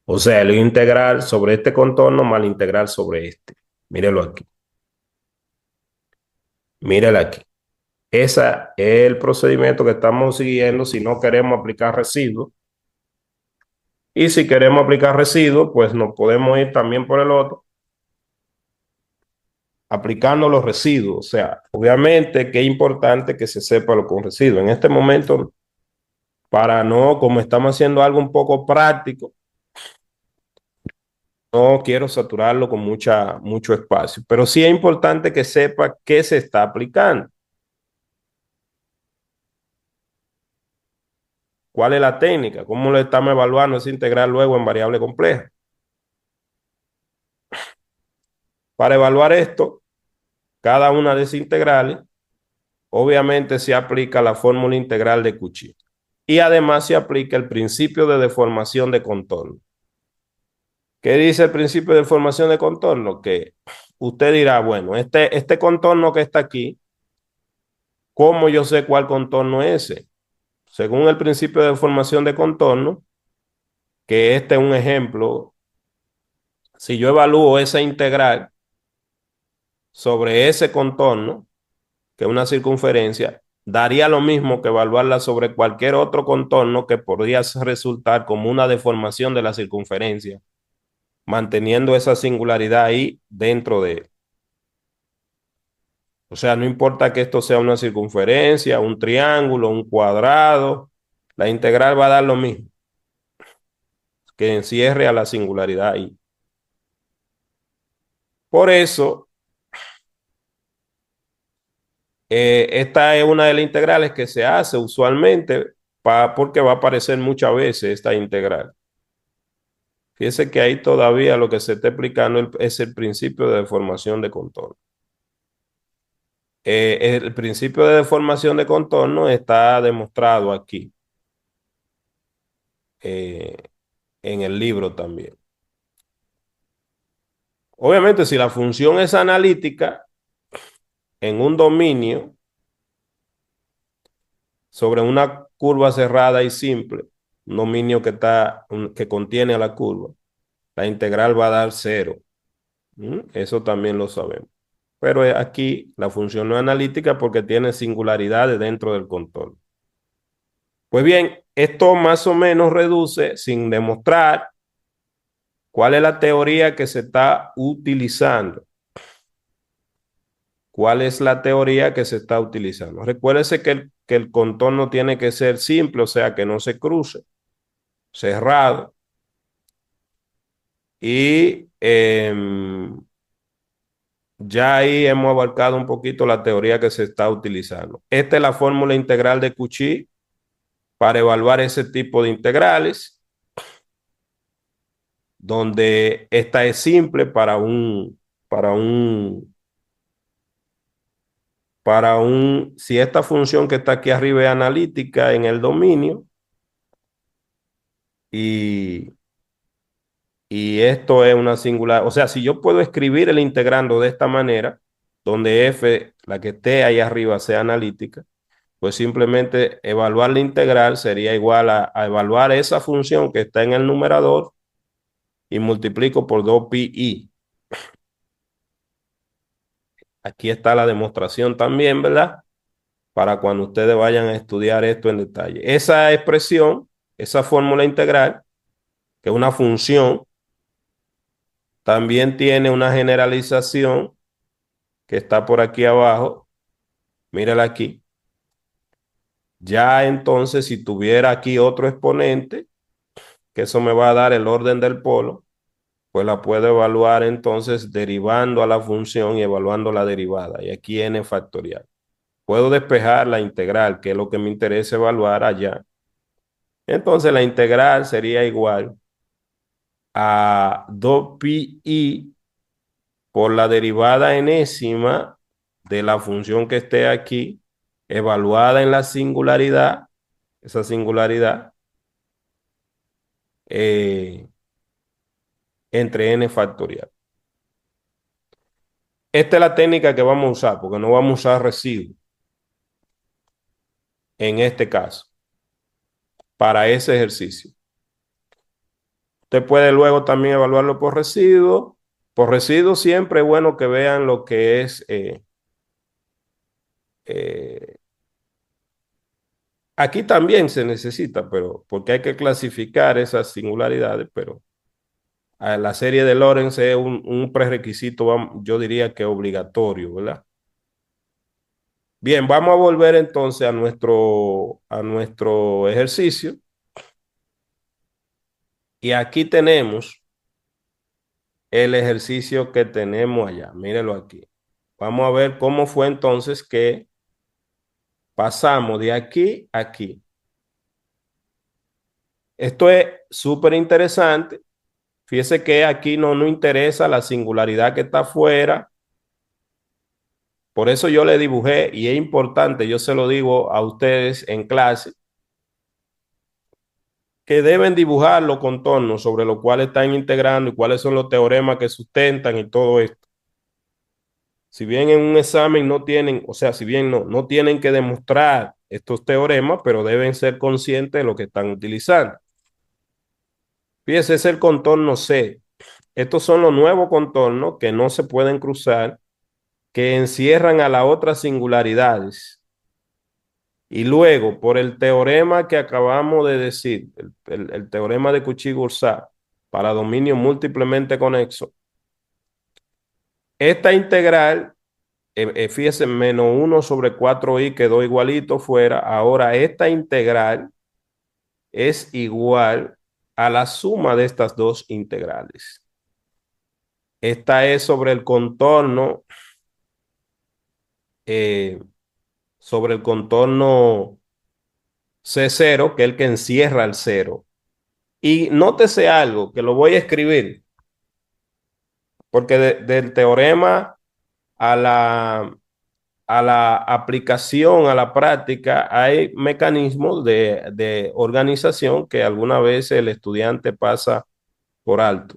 O sea, la integral sobre este contorno más la integral sobre este. Mírelo aquí. Mírelo aquí. Ese es el procedimiento que estamos siguiendo si no queremos aplicar residuos. Y si queremos aplicar residuos, pues nos podemos ir también por el otro, aplicando los residuos. O sea, obviamente que es importante que se sepa lo con residuos. En este momento, para no, como estamos haciendo algo un poco práctico, no quiero saturarlo con mucho espacio, pero sí es importante que sepa qué se está aplicando. ¿Cuál es la técnica? ¿Cómo le estamos evaluando esa integral luego en variable compleja? Para evaluar esto, cada una de esas integrales, obviamente se aplica la fórmula integral de Cauchy. Y además se aplica el principio de deformación de contorno. ¿Qué dice el principio de deformación de contorno? Que usted dirá, bueno, este contorno que está aquí, ¿cómo yo sé cuál contorno es ese? Según el principio de deformación de contorno, que este es un ejemplo, si yo evalúo esa integral sobre ese contorno, que es una circunferencia, daría lo mismo que evaluarla sobre cualquier otro contorno que podría resultar como una deformación de la circunferencia, manteniendo esa singularidad ahí dentro de él. O sea, no importa que esto sea una circunferencia, un triángulo, un cuadrado, la integral va a dar lo mismo, que encierre a la singularidad ahí. Por eso, esta es una de las integrales que se hace usualmente porque va a aparecer muchas veces esta integral. Fíjese que ahí todavía lo que se está explicando es el principio de deformación de contorno. El principio de deformación de contorno está demostrado aquí, en el libro también. Obviamente, si la función es analítica en un dominio sobre una curva cerrada y simple, un dominio que contiene a la curva, la integral va a dar cero. Eso también lo sabemos. Pero aquí la función no es analítica porque tiene singularidades dentro del contorno. Pues bien, esto más o menos reduce, sin demostrar cuál es la teoría que se está utilizando. ¿Cuál es la teoría que se está utilizando? Recuérdese que el contorno tiene que ser simple, o sea, que no se cruce, cerrado. Y ya ahí hemos abarcado un poquito la teoría que se está utilizando. Esta es la fórmula integral de Cauchy para evaluar ese tipo de integrales, donde esta es simple si esta función que está aquí arriba es analítica en el dominio y esto es una singular, o sea, si yo puedo escribir el integrando de esta manera, donde f, la que esté ahí arriba, sea analítica, pues simplemente evaluar la integral sería igual a evaluar esa función que está en el numerador y multiplico por 2pi. Aquí está la demostración también, ¿verdad? Para cuando ustedes vayan a estudiar esto en detalle. Esa expresión, esa fórmula integral, que es una función, también tiene una generalización que está por aquí abajo. Mírala aquí. Ya entonces, si tuviera aquí otro exponente, que eso me va a dar el orden del polo, pues la puedo evaluar entonces derivando a la función y evaluando la derivada. Y aquí n factorial. Puedo despejar la integral, que es lo que me interesa evaluar allá. Entonces la integral sería igual a 2pi por la derivada enésima de la función que esté aquí, evaluada en la singularidad, esa singularidad, entre n factorial. Esta es la técnica que vamos a usar, porque no vamos a usar residuo en este caso, para ese ejercicio. Usted puede luego también evaluarlo por residuo. Por residuo siempre es bueno que vean lo que es aquí también se necesita, pero porque hay que clasificar esas singularidades, pero la serie de Lorentz es un prerequisito, yo diría que obligatorio, ¿verdad? Bien, vamos a volver entonces a nuestro ejercicio. Y aquí tenemos el ejercicio que tenemos allá. Mírelo aquí. Vamos a ver cómo fue entonces que pasamos de aquí a aquí. Esto es súper interesante. Fíjese que aquí no nos interesa la singularidad que está afuera. Por eso yo le dibujé, y es importante, yo se lo digo a ustedes en clase, que deben dibujar los contornos sobre los cuales están integrando y cuáles son los teoremas que sustentan y todo esto. Si bien en un examen no tienen, o sea, si bien no tienen que demostrar estos teoremas, pero deben ser conscientes de lo que están utilizando. Fíjese, es el contorno C. Estos son los nuevos contornos que no se pueden cruzar, que encierran a las otras singularidades. Y luego, por el teorema que acabamos de decir, el teorema de Cauchy-Goursat para dominio múltiplemente conexo, esta integral, fíjese, menos 1 sobre 4i quedó igualito fuera. Ahora esta integral es igual a la suma de estas dos integrales. Esta es eh, sobre el contorno C0, que es el que encierra el cero. Y nótese algo, que lo voy a escribir, porque del teorema a la aplicación, a la práctica, hay mecanismos de organización que alguna vez el estudiante pasa por alto.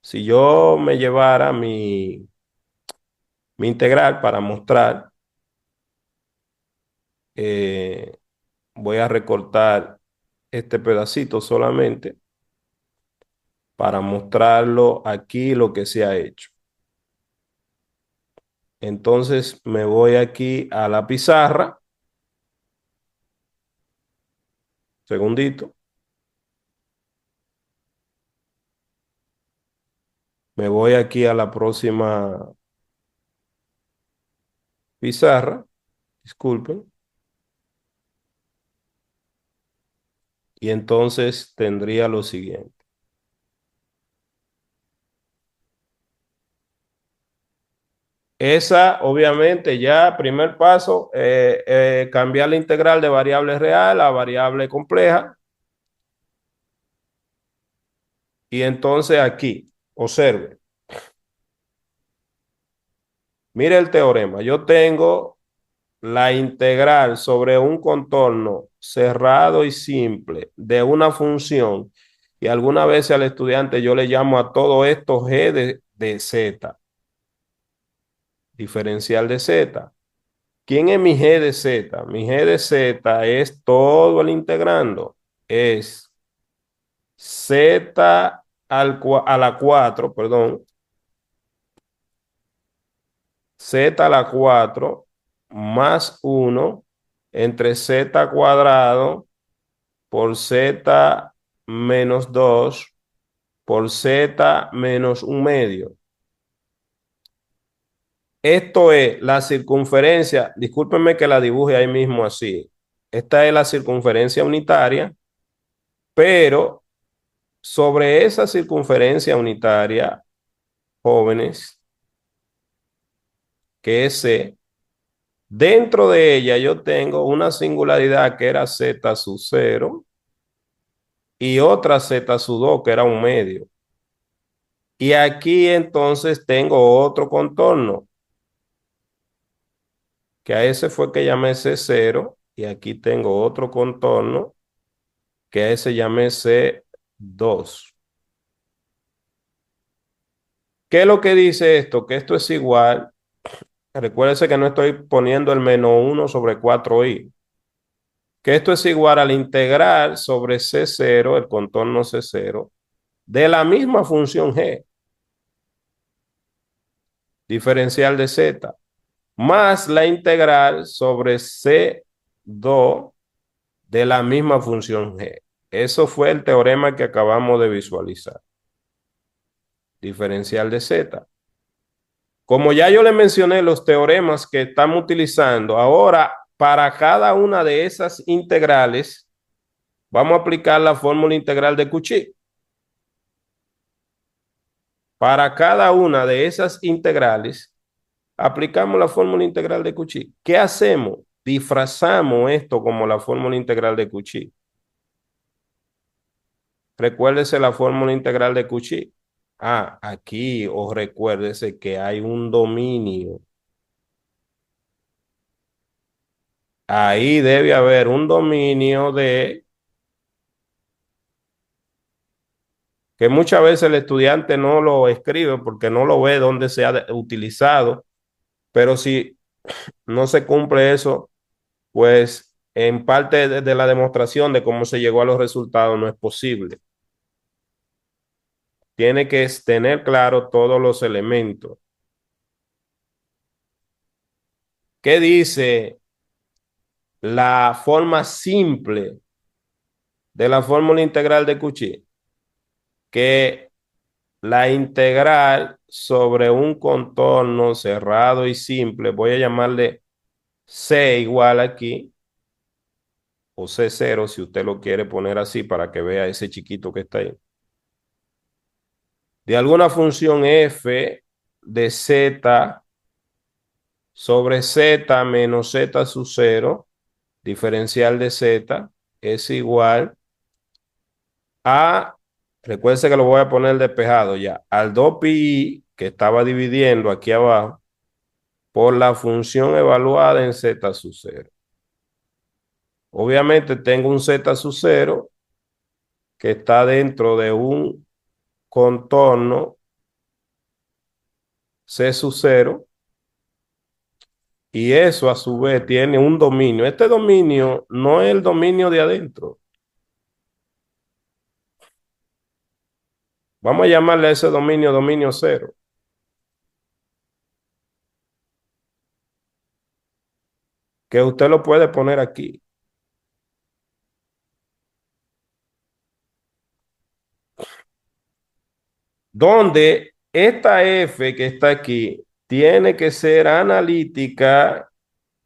Si yo me llevara mi integral para mostrar, voy a recortar este pedacito solamente para mostrarlo aquí lo que se ha hecho. Entonces me voy aquí a la pizarra. Segundito. Me voy aquí a la próxima pizarra. Disculpen. Y entonces tendría lo siguiente. Esa, obviamente, ya primer paso, cambiar la integral de variable real a variable compleja. Y entonces aquí, observe. Mire el teorema. Yo tengo la integral sobre un contorno cerrado y simple de una función. Y alguna vez al estudiante yo le llamo a todo esto g de z. Diferencial de z. ¿Quién es mi g de z? Mi g de z es todo el integrando. Es z a la 4, perdón. Z a la 4 más 1 entre z cuadrado por z menos 2 por z menos 1/2. Esto es la circunferencia, discúlpenme que la dibuje ahí mismo así. Esta es la circunferencia unitaria, pero sobre esa circunferencia unitaria, jóvenes, que es C, dentro de ella yo tengo una singularidad que era z sub 0 y otra z sub 2 que era 1/2. Y aquí entonces tengo otro contorno, que a ese fue que llamé C0, y aquí tengo otro contorno, que a ese llamé C2. ¿Qué es lo que dice esto? Que esto es igual, recuérdense que no estoy poniendo el menos 1 sobre 4i, que esto es igual al integral sobre C0, el contorno C0, de la misma función g, diferencial de z, más la integral sobre C2 de la misma función g. Eso fue el teorema que acabamos de visualizar. Diferencial de z. Como ya yo le mencioné los teoremas que estamos utilizando, ahora para cada una de esas integrales vamos a aplicar la fórmula integral de Cauchy. Para cada una de esas integrales aplicamos la fórmula integral de Cauchy. ¿Qué hacemos? Disfrazamos esto como la fórmula integral de Cauchy. Recuérdese la fórmula integral de Cauchy. Aquí os recuérdese que hay un dominio. Ahí debe haber un dominio de que muchas veces el estudiante no lo escribe porque no lo ve dónde se ha utilizado, pero si no se cumple eso, pues en parte de la demostración de cómo se llegó a los resultados no es posible. Tiene que tener claro todos los elementos. ¿Qué dice la forma simple de la fórmula integral de Cauchy? Que la integral sobre un contorno cerrado y simple, voy a llamarle C igual aquí, o C0 si usted lo quiere poner así para que vea ese chiquito que está ahí, de alguna función f de z sobre z menos z sub 0, diferencial de z, es igual a, recuérdense que lo voy a poner despejado ya, al 2pi que estaba dividiendo aquí abajo por la función evaluada en z sub 0. Obviamente tengo un z sub 0 que está dentro de un contorno C sub 0 y eso a su vez tiene un dominio. Este dominio no es el dominio de adentro, Vamos a llamarle a ese dominio dominio cero. Que usted lo puede poner aquí. Donde esta F que está aquí tiene que ser analítica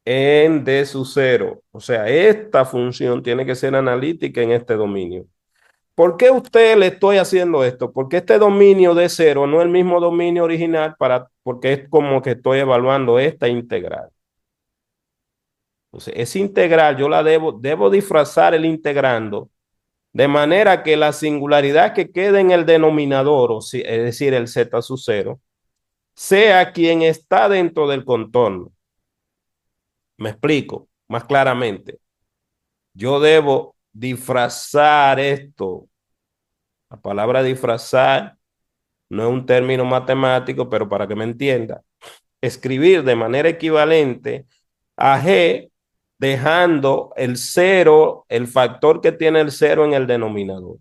en D sub cero. O sea, esta función tiene que ser analítica en este dominio. ¿Por qué usted le estoy haciendo esto? Porque este dominio de cero no es el mismo dominio original porque es como que estoy evaluando esta integral. Entonces, esa integral yo la debo disfrazar el integrando de manera que la singularidad que quede en el denominador, es decir, el z sub cero, sea quien está dentro del contorno. Me explico más claramente. Yo debo disfrazar esto. La palabra disfrazar no es un término matemático, pero para que me entienda, escribir de manera equivalente a G, dejando el cero, el factor que tiene el cero en el denominador.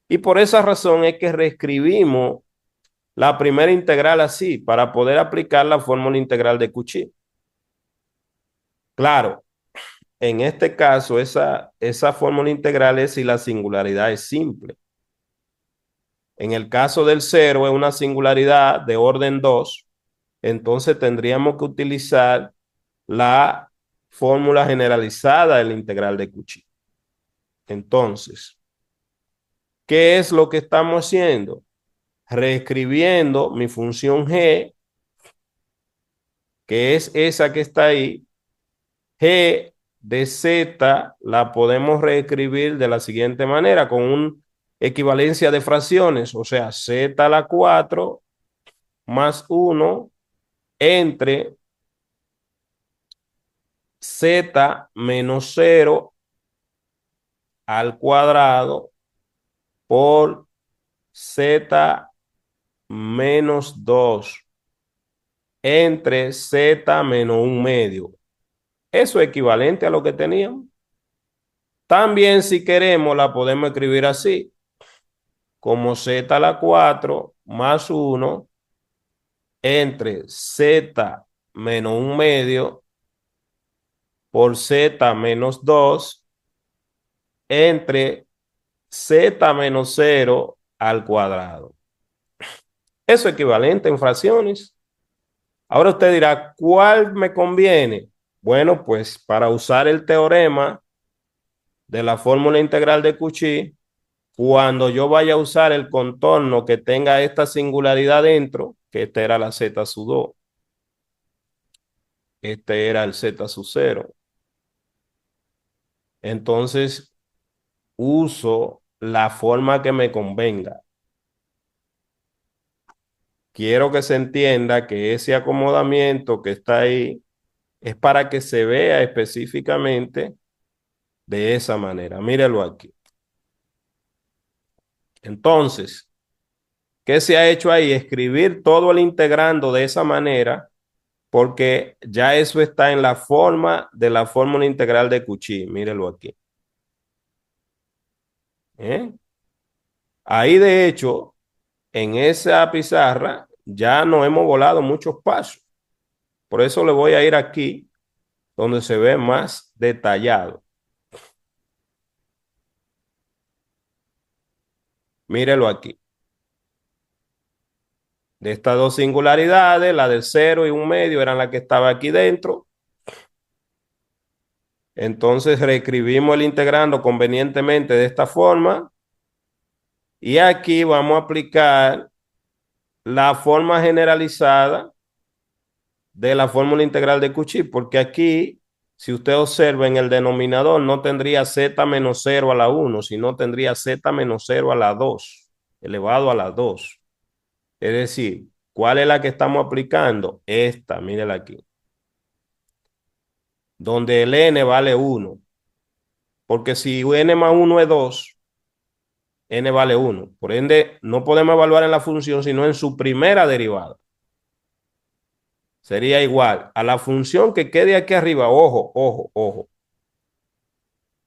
Y por esa razón es que reescribimos la primera integral así, para poder aplicar la fórmula integral de Cauchy. Claro, en este caso, esa fórmula integral es si la singularidad es simple. En el caso del cero es una singularidad de orden 2, entonces tendríamos que utilizar la fórmula generalizada de la integral de Cauchy. Entonces, ¿qué es lo que estamos haciendo? Reescribiendo mi función g, que es esa que está ahí. G de z la podemos reescribir de la siguiente manera, con una equivalencia de fracciones, o sea, z a la 4 más 1 entre z menos 0 al cuadrado por z menos 2 entre z menos 1 medio. Eso es equivalente a lo que teníamos. También, si queremos, la podemos escribir así, como z a la 4 más 1 entre z menos 1 medio por z menos 2 entre z menos 0 al cuadrado. Eso es equivalente en fracciones. Ahora usted dirá, ¿cuál me conviene? Bueno, pues para usar el teorema de la fórmula integral de Cauchy, cuando yo vaya a usar el contorno que tenga esta singularidad dentro, que esta era la z sub 2, este era el z sub 0, entonces uso la forma que me convenga. Quiero que se entienda que ese acomodamiento que está ahí es para que se vea específicamente de esa manera. Mírelo aquí. Entonces, ¿qué se ha hecho ahí? Escribir todo el integrando de esa manera, porque ya eso está en la forma de la fórmula integral de Cauchy. Mírelo aquí. Ahí, de hecho, en esa pizarra ya no hemos volado muchos pasos. Por eso le voy a ir aquí, donde se ve más detallado. Mírelo aquí. De estas dos singularidades, la del 0 y 1 medio eran las que estaba aquí dentro. Entonces reescribimos el integrando convenientemente de esta forma. Y aquí vamos a aplicar la forma generalizada de la fórmula integral de Cauchy, porque aquí, si usted observa en el denominador, no tendría z menos 0 a la 1, sino tendría z menos 0 a la 2, elevado a la 2. Es decir, ¿cuál es la que estamos aplicando? Esta, mírela aquí. Donde el n vale 1. Porque si n más 1 es 2, n vale 1. Por ende, no podemos evaluar en la función, sino en su primera derivada. Sería igual a la función que quede aquí arriba. Ojo, ojo, ojo.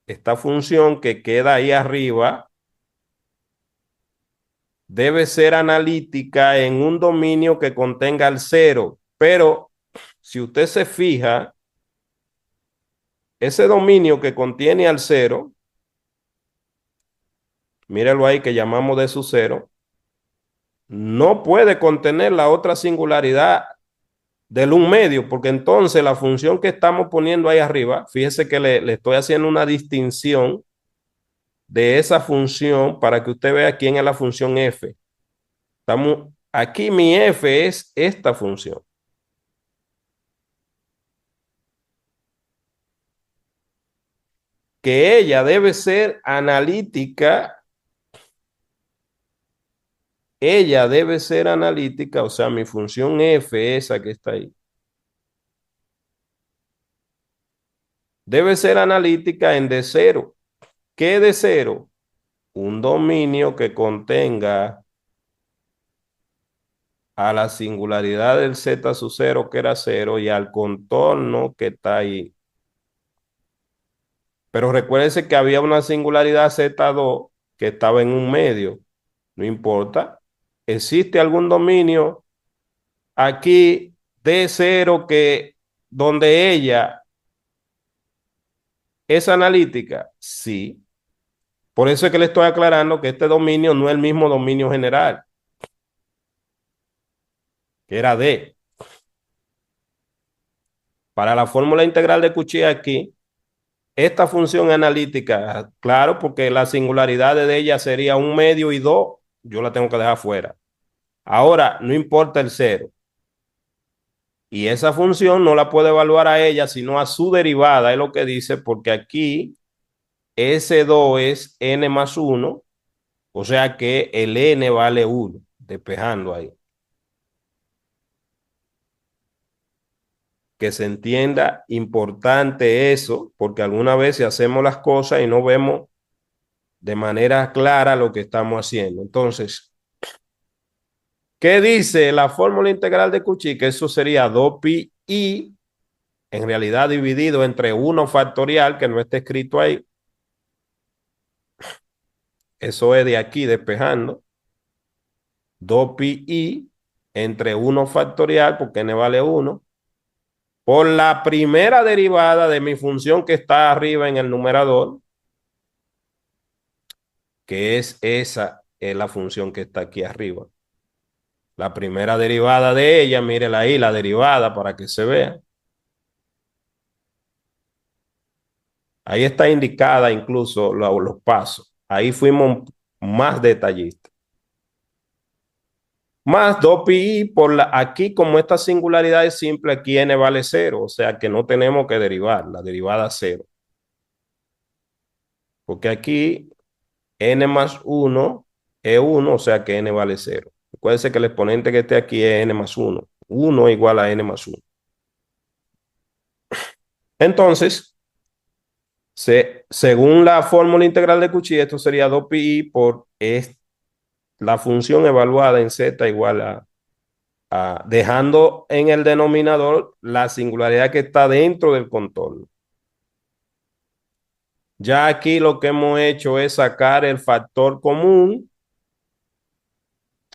Esta función que queda ahí arriba debe ser analítica en un dominio que contenga el cero. Pero si usted se fija, ese dominio que contiene al cero, míralo ahí que llamamos de su cero, no puede contener la otra singularidad del un medio, porque entonces la función que estamos poniendo ahí arriba, fíjese que le estoy haciendo una distinción de esa función para que usted vea quién es la función f. Aquí mi f es esta función. Que ella debe ser analítica. Ella debe ser analítica, o sea, mi función f, esa que está ahí, debe ser analítica en D0. ¿Qué D0? Un dominio que contenga a la singularidad del z sub 0, que era 0, y al contorno que está ahí. Pero recuérdense que había una singularidad z2 que estaba en un medio. No importa. ¿Existe algún dominio aquí D0 que donde ella es analítica? Sí. Por eso es que le estoy aclarando que este dominio no es el mismo dominio general, que era D. Para la fórmula integral de Cauchy aquí, esta función analítica, claro, porque la singularidad de ella sería un medio y 2, yo la tengo que dejar fuera. Ahora, no importa el cero. Y esa función no la puede evaluar a ella, sino a su derivada, es lo que dice, porque aquí S2 es n más 1, o sea que el n vale 1, despejando ahí. Que se entienda importante eso, porque algunas veces hacemos las cosas y no vemos de manera clara lo que estamos haciendo. Entonces, ¿qué dice la fórmula integral de Cauchy? Que eso sería 2pi i, en realidad dividido entre 1 factorial, que no está escrito ahí. Eso es de aquí despejando. 2pi i entre 1 factorial, porque n vale 1, por la primera derivada de mi función que está arriba en el numerador, que es esa, es la función que está aquí arriba. La primera derivada de ella, mírela ahí, la derivada para que se vea. Ahí está indicada incluso los pasos. Ahí fuimos más detallistas. Más 2pi por aquí, como esta singularidad es simple, aquí n vale 0, o sea que no tenemos que derivar, la derivada 0. Porque aquí n más 1 es 1, o sea que n vale 0. Recuérdense que el exponente que esté aquí es n más 1. 1 igual a n más 1. Entonces, según la fórmula integral de Cauchy, esto sería 2pi por la función evaluada en z igual dejando en el denominador la singularidad que está dentro del contorno. Ya aquí lo que hemos hecho es sacar el factor común.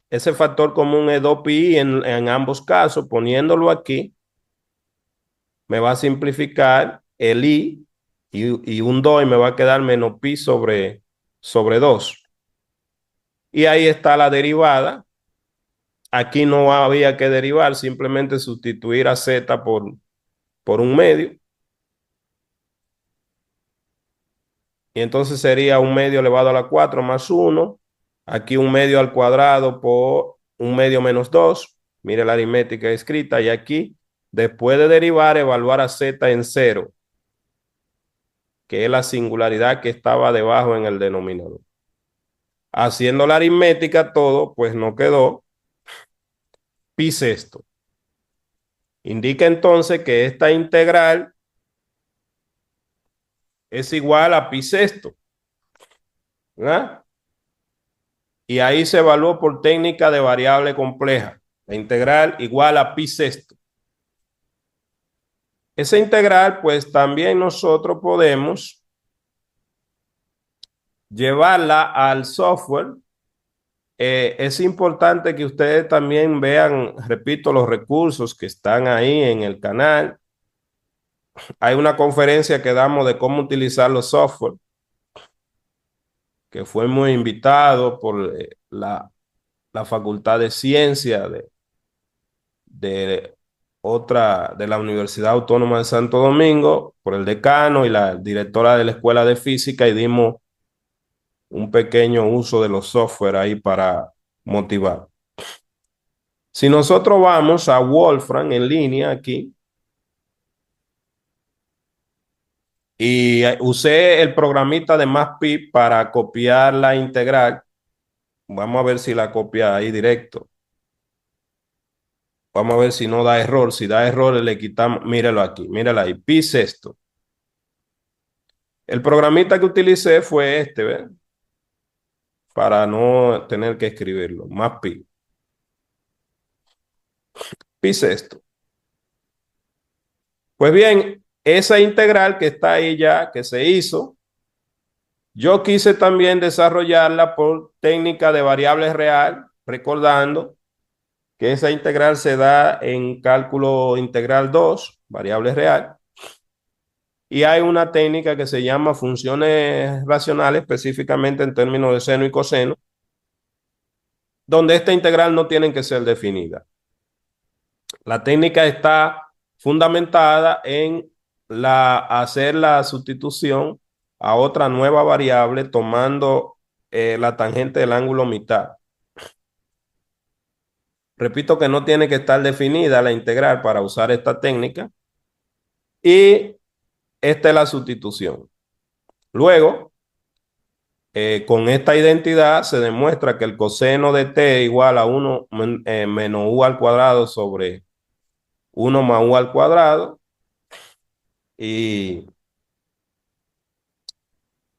Ese factor común es 2pi en ambos casos. Poniéndolo aquí, me va a simplificar el i y un 2 y me va a quedar menos pi sobre 2. Y ahí está la derivada. Aquí no había que derivar, simplemente sustituir a z por un medio. Y entonces sería un medio elevado a la 4 más 1. Aquí un medio al cuadrado por un medio menos 2. Mire la aritmética escrita. Y aquí, después de derivar, evaluar a z en 0, que es la singularidad que estaba debajo en el denominador. Haciendo la aritmética todo, pues no quedó pi sexto. Indica entonces que esta integral es igual a pi sexto, ¿verdad? Y ahí se evaluó por técnica de variable compleja. La integral igual a pi sexto. Esa integral, pues también nosotros podemos llevarla al software es importante que ustedes también vean, repito, los recursos que están ahí en el canal. Hay una conferencia que damos de cómo utilizar los software, que fue muy invitado por la Facultad de Ciencia de de la Universidad Autónoma de Santo Domingo, por el decano y la directora de la Escuela de Física, y dimos un pequeño uso de los software ahí para motivar. Si nosotros vamos a Wolfram en línea aquí, y usé el programita de Matplotlib para copiar la integral. Vamos a ver si la copia ahí directo. Vamos a ver si no da error. Si da error, le quitamos. Míralo aquí, míralo ahí. Pi sexto. El programita que utilicé fue este, ¿ves? Para no tener que escribirlo. Matplotlib. Pi sexto. Pues bien, esa integral que está ahí ya, que se hizo, yo quise también desarrollarla por técnica de variable real, recordando que esa integral se da en cálculo integral 2, variable real, y hay una técnica que se llama funciones racionales, específicamente en términos de seno y coseno, donde esta integral no tienen que ser definida. La técnica está fundamentada en hacer la sustitución a otra nueva variable tomando la tangente del ángulo mitad. Repito que no tiene que estar definida la integral para usar esta técnica. Y esta es la sustitución. Luego, con esta identidad se demuestra que el coseno de t igual a 1 menos u al cuadrado sobre 1 más u al cuadrado. Y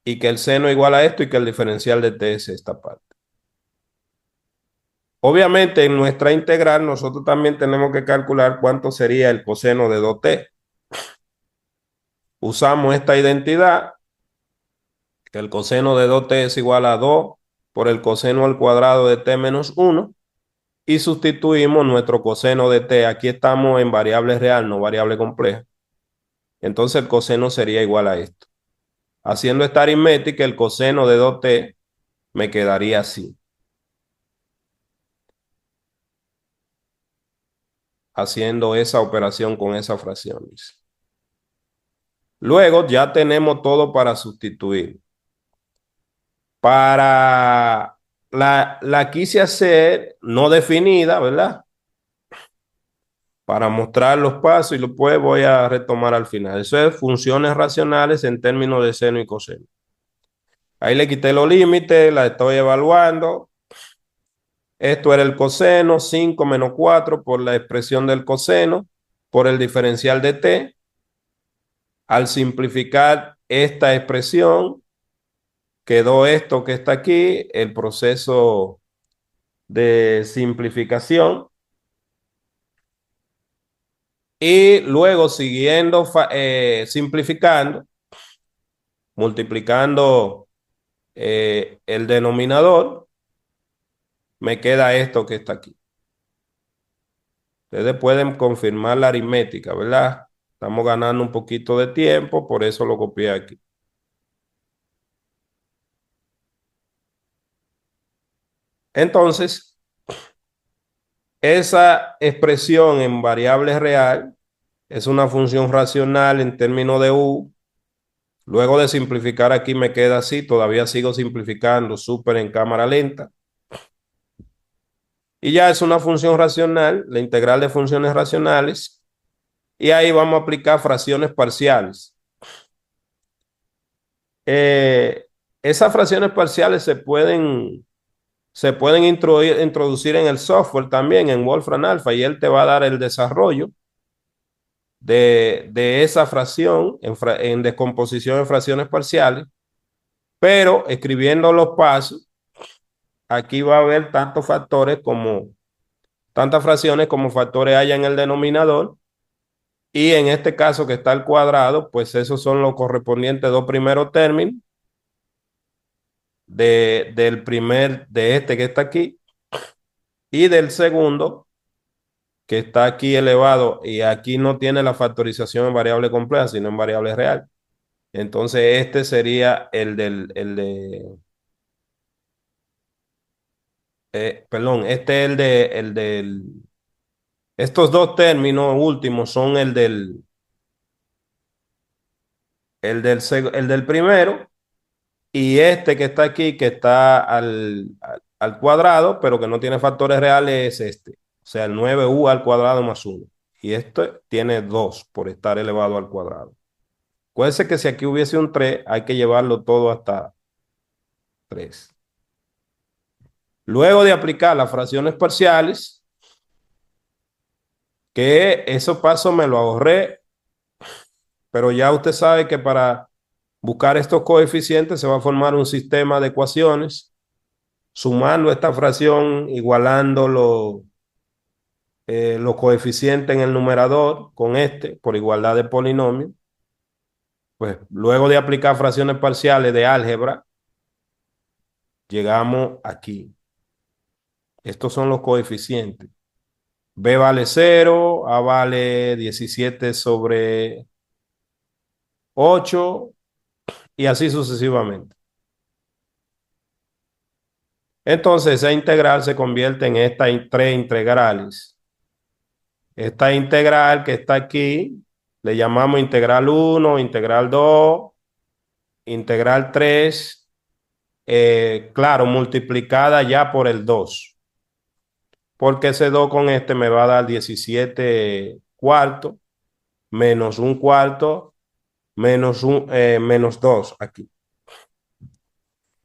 que el seno igual a esto y que el diferencial de t es esta parte. Obviamente, en nuestra integral nosotros también tenemos que calcular cuánto sería el coseno de 2t. Usamos esta identidad, que el coseno de 2t es igual a 2 por el coseno al cuadrado de t menos 1, y sustituimos nuestro coseno de t. Aquí estamos en variable real, no variable compleja. Entonces el coseno sería igual a esto. Haciendo esta aritmética, el coseno de 2t me quedaría así. Haciendo esa operación con esas fracciones. Luego ya tenemos todo para sustituir. Para la quise hacer no definida, ¿verdad? Para mostrar los pasos, y después voy a retomar al final. Eso es funciones racionales en términos de seno y coseno. Ahí le quité los límites, la estoy evaluando. Esto era el coseno, 5 menos 4 por la expresión del coseno, por el diferencial de t. Al simplificar esta expresión, quedó esto que está aquí, el proceso de simplificación. Y luego siguiendo simplificando, multiplicando el denominador, me queda esto que está aquí. Ustedes pueden confirmar la aritmética, ¿verdad? Estamos ganando un poquito de tiempo, por eso lo copié aquí. Entonces, esa expresión en variable real es una función racional en términos de u. Luego de simplificar aquí me queda así, todavía sigo simplificando súper en cámara lenta. Y ya es una función racional, la integral de funciones racionales. Y ahí vamos a aplicar fracciones parciales. Esas fracciones parciales se pueden introducir en el software también, en Wolfram Alpha, y él te va a dar el desarrollo de esa fracción en descomposición en fracciones parciales. Pero escribiendo los pasos, aquí va a haber tantas fracciones como factores haya en el denominador. Y en este caso que está al cuadrado, pues esos son los correspondientes dos primeros términos. de este que está aquí, y del segundo que está aquí elevado, y aquí no tiene la factorización en variable compleja, sino en variable real. Entonces este sería perdón, este es estos dos términos últimos son el del primero, y este que está aquí, que está al cuadrado, pero que no tiene factores reales, es este. O sea, el 9u al cuadrado más 1. Y este tiene 2 por estar elevado al cuadrado. Acuérdense que si aquí hubiese un 3, hay que llevarlo todo hasta 3. Luego de aplicar las fracciones parciales, que esos pasos me lo ahorré, pero ya usted sabe que para buscar estos coeficientes se va a formar un sistema de ecuaciones, sumando esta fracción, igualando los coeficientes en el numerador con este por igualdad de polinomio. Pues luego de aplicar fracciones parciales de álgebra, llegamos aquí. Estos son los coeficientes. B vale 0, A vale 17 sobre 8 y así sucesivamente. Entonces esa integral se convierte en estas tres integrales. Esta integral que está aquí le llamamos integral 1, integral 2, integral 3, claro, multiplicada ya por el 2. Porque ese 2 con este me va a dar 17 cuartos menos un cuarto menos 2 aquí.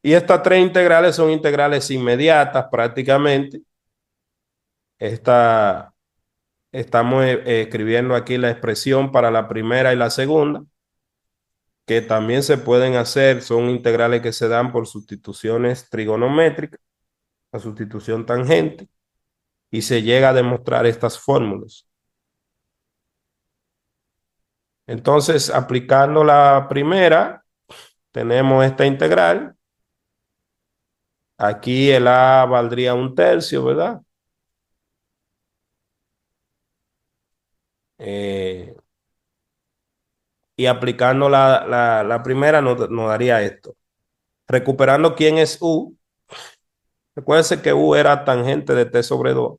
Y estas tres integrales son integrales inmediatas prácticamente. Estamos escribiendo aquí la expresión para la primera y la segunda, que también se pueden hacer, son integrales que se dan por sustituciones trigonométricas, la sustitución tangente, y se llega a demostrar estas fórmulas. Entonces, aplicando la primera, tenemos esta integral. Aquí el A valdría 1/3, ¿verdad? Y aplicando la primera nos daría esto. Recuperando quién es U. Recuérdense que U era tangente de T sobre 2.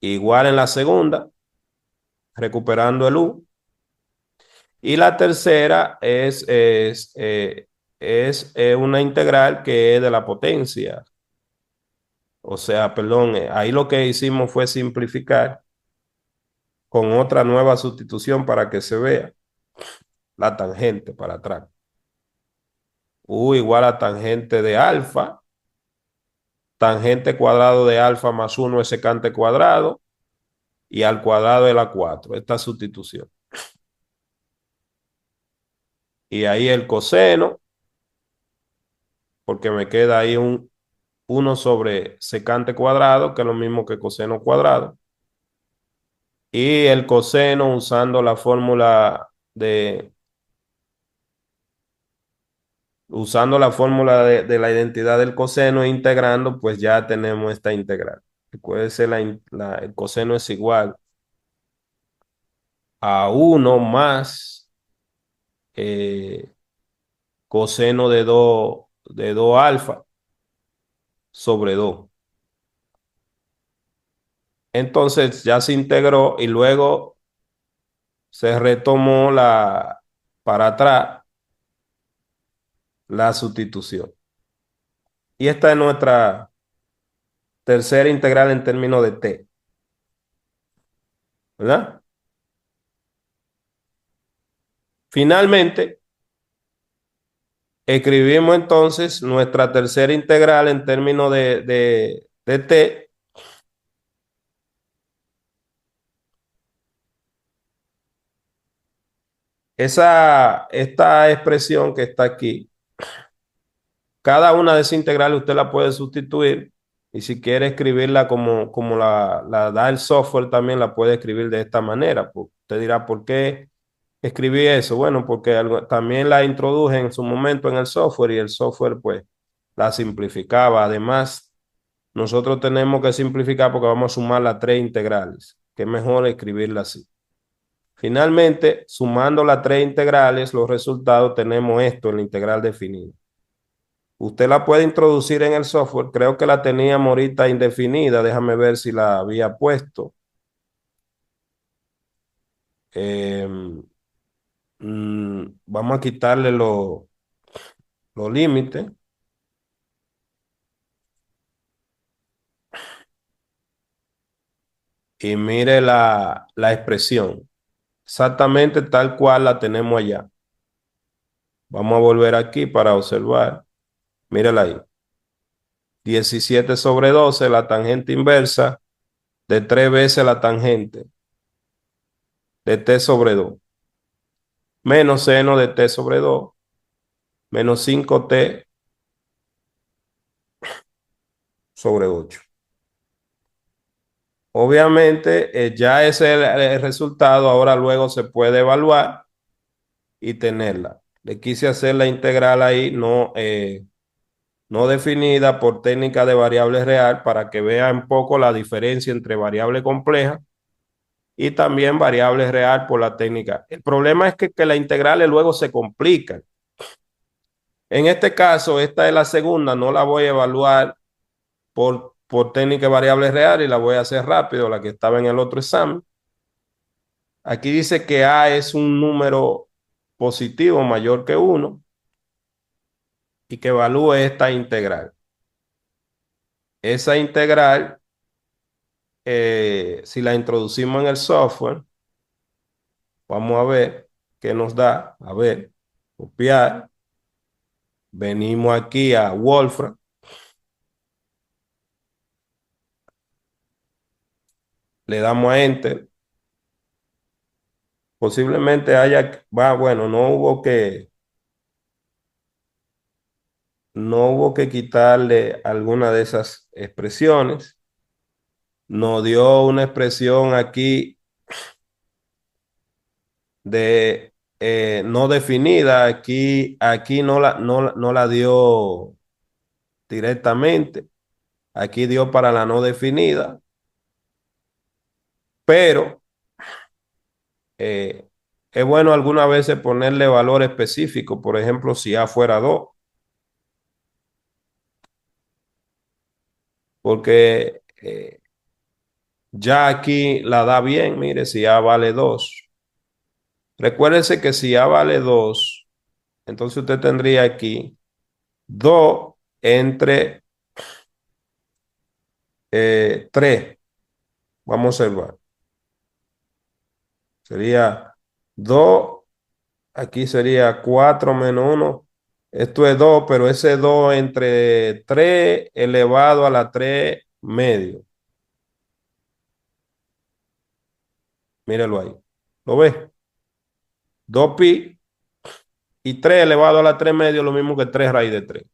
Igual en la segunda, recuperando el U. Y la tercera es una integral que es de la potencia. O sea, perdón, ahí lo que hicimos fue simplificar con otra nueva sustitución para que se vea la tangente para atrás. U igual a tangente de alfa, tangente cuadrado de alfa más 1 es secante cuadrado, y al cuadrado de la 4, esta sustitución. Y ahí el coseno, porque me queda ahí un 1 sobre secante cuadrado, que es lo mismo que coseno cuadrado. Y el coseno usando la fórmula de la identidad del coseno e integrando, pues ya tenemos esta integral. Puede ser el coseno es igual a 1 más coseno de 2 alfa sobre 2. Entonces ya se integró y luego se retomó para atrás la sustitución. Y esta es nuestra tercera integral en términos de t, ¿verdad? Finalmente, escribimos entonces nuestra tercera integral en términos de t. Esta expresión que está aquí, cada una de esas integrales usted la puede sustituir, y si quiere escribirla como la da el software, también la puede escribir de esta manera. Pues usted dirá, ¿por qué escribí eso? Bueno, porque también la introduje en su momento en el software y el software pues la simplificaba. Además, nosotros tenemos que simplificar porque vamos a sumar las tres integrales, que es mejor escribirla así. Finalmente, sumando las tres integrales, los resultados tenemos esto en la integral definida. Usted la puede introducir en el software. Creo que la teníamos ahorita indefinida. Déjame ver si la había puesto. Eh, Vamos a quitarle los límites. Y mire la expresión. Exactamente tal cual la tenemos allá. Vamos a volver aquí para observar. Mírala ahí. 17/12, la tangente inversa de 3 veces la tangente de t sobre 2. Menos seno de t sobre 2. Menos 5t sobre 8. Obviamente, ya ese es el resultado. Ahora luego se puede evaluar y tenerla. Le quise hacer la integral ahí, no definida por técnica de variable real para que vea un poco la diferencia entre variable compleja y también variable real por la técnica. El problema es que las integrales luego se complican. En este caso, esta es la segunda, no la voy a evaluar por técnica de variable real y la voy a hacer rápido, la que estaba en el otro examen. Aquí dice que A es un número positivo mayor que 1 y que evalúe esta integral. Esa integral, si la introducimos en el software, vamos a ver qué nos da. A ver, copiar. Venimos aquí a Wolfram. Le damos a Enter. Posiblemente bueno, no hubo que quitarle alguna de esas expresiones. Nos dio una expresión aquí de no definida. Aquí no la dio directamente. Aquí dio para la no definida. Pero es bueno algunas veces ponerle valor específico. Por ejemplo, si A fuera 2. Porque ya aquí la da bien. Mire, si A vale 2. Recuérdese que si A vale 2, entonces usted tendría aquí 2 entre 3. Vamos a observar. Sería 2, aquí sería 4 menos 1. Esto es 2, pero ese 2 entre 3 elevado a la 3 medio. Míralo ahí. ¿Lo ves? 2pi y 3 elevado a la 3 medio es lo mismo que 3 raíz de 3.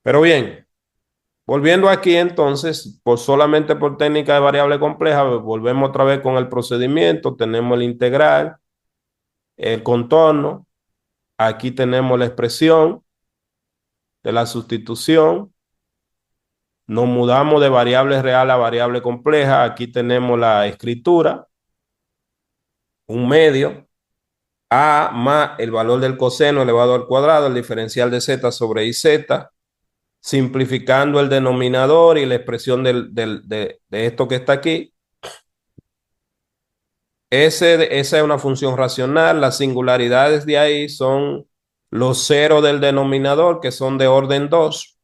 Pero bien, volviendo aquí entonces, solamente por técnica de variable compleja, volvemos otra vez con el procedimiento. Tenemos el integral, el contorno. Aquí tenemos la expresión de la sustitución. Nos mudamos de variable real a variable compleja. Aquí tenemos la escritura, un medio, a más el valor del coseno elevado al cuadrado, el diferencial de z sobre iz, simplificando el denominador y la expresión de esto que está aquí. Esa es una función racional. Las singularidades de ahí son los ceros del denominador, que son de orden 2.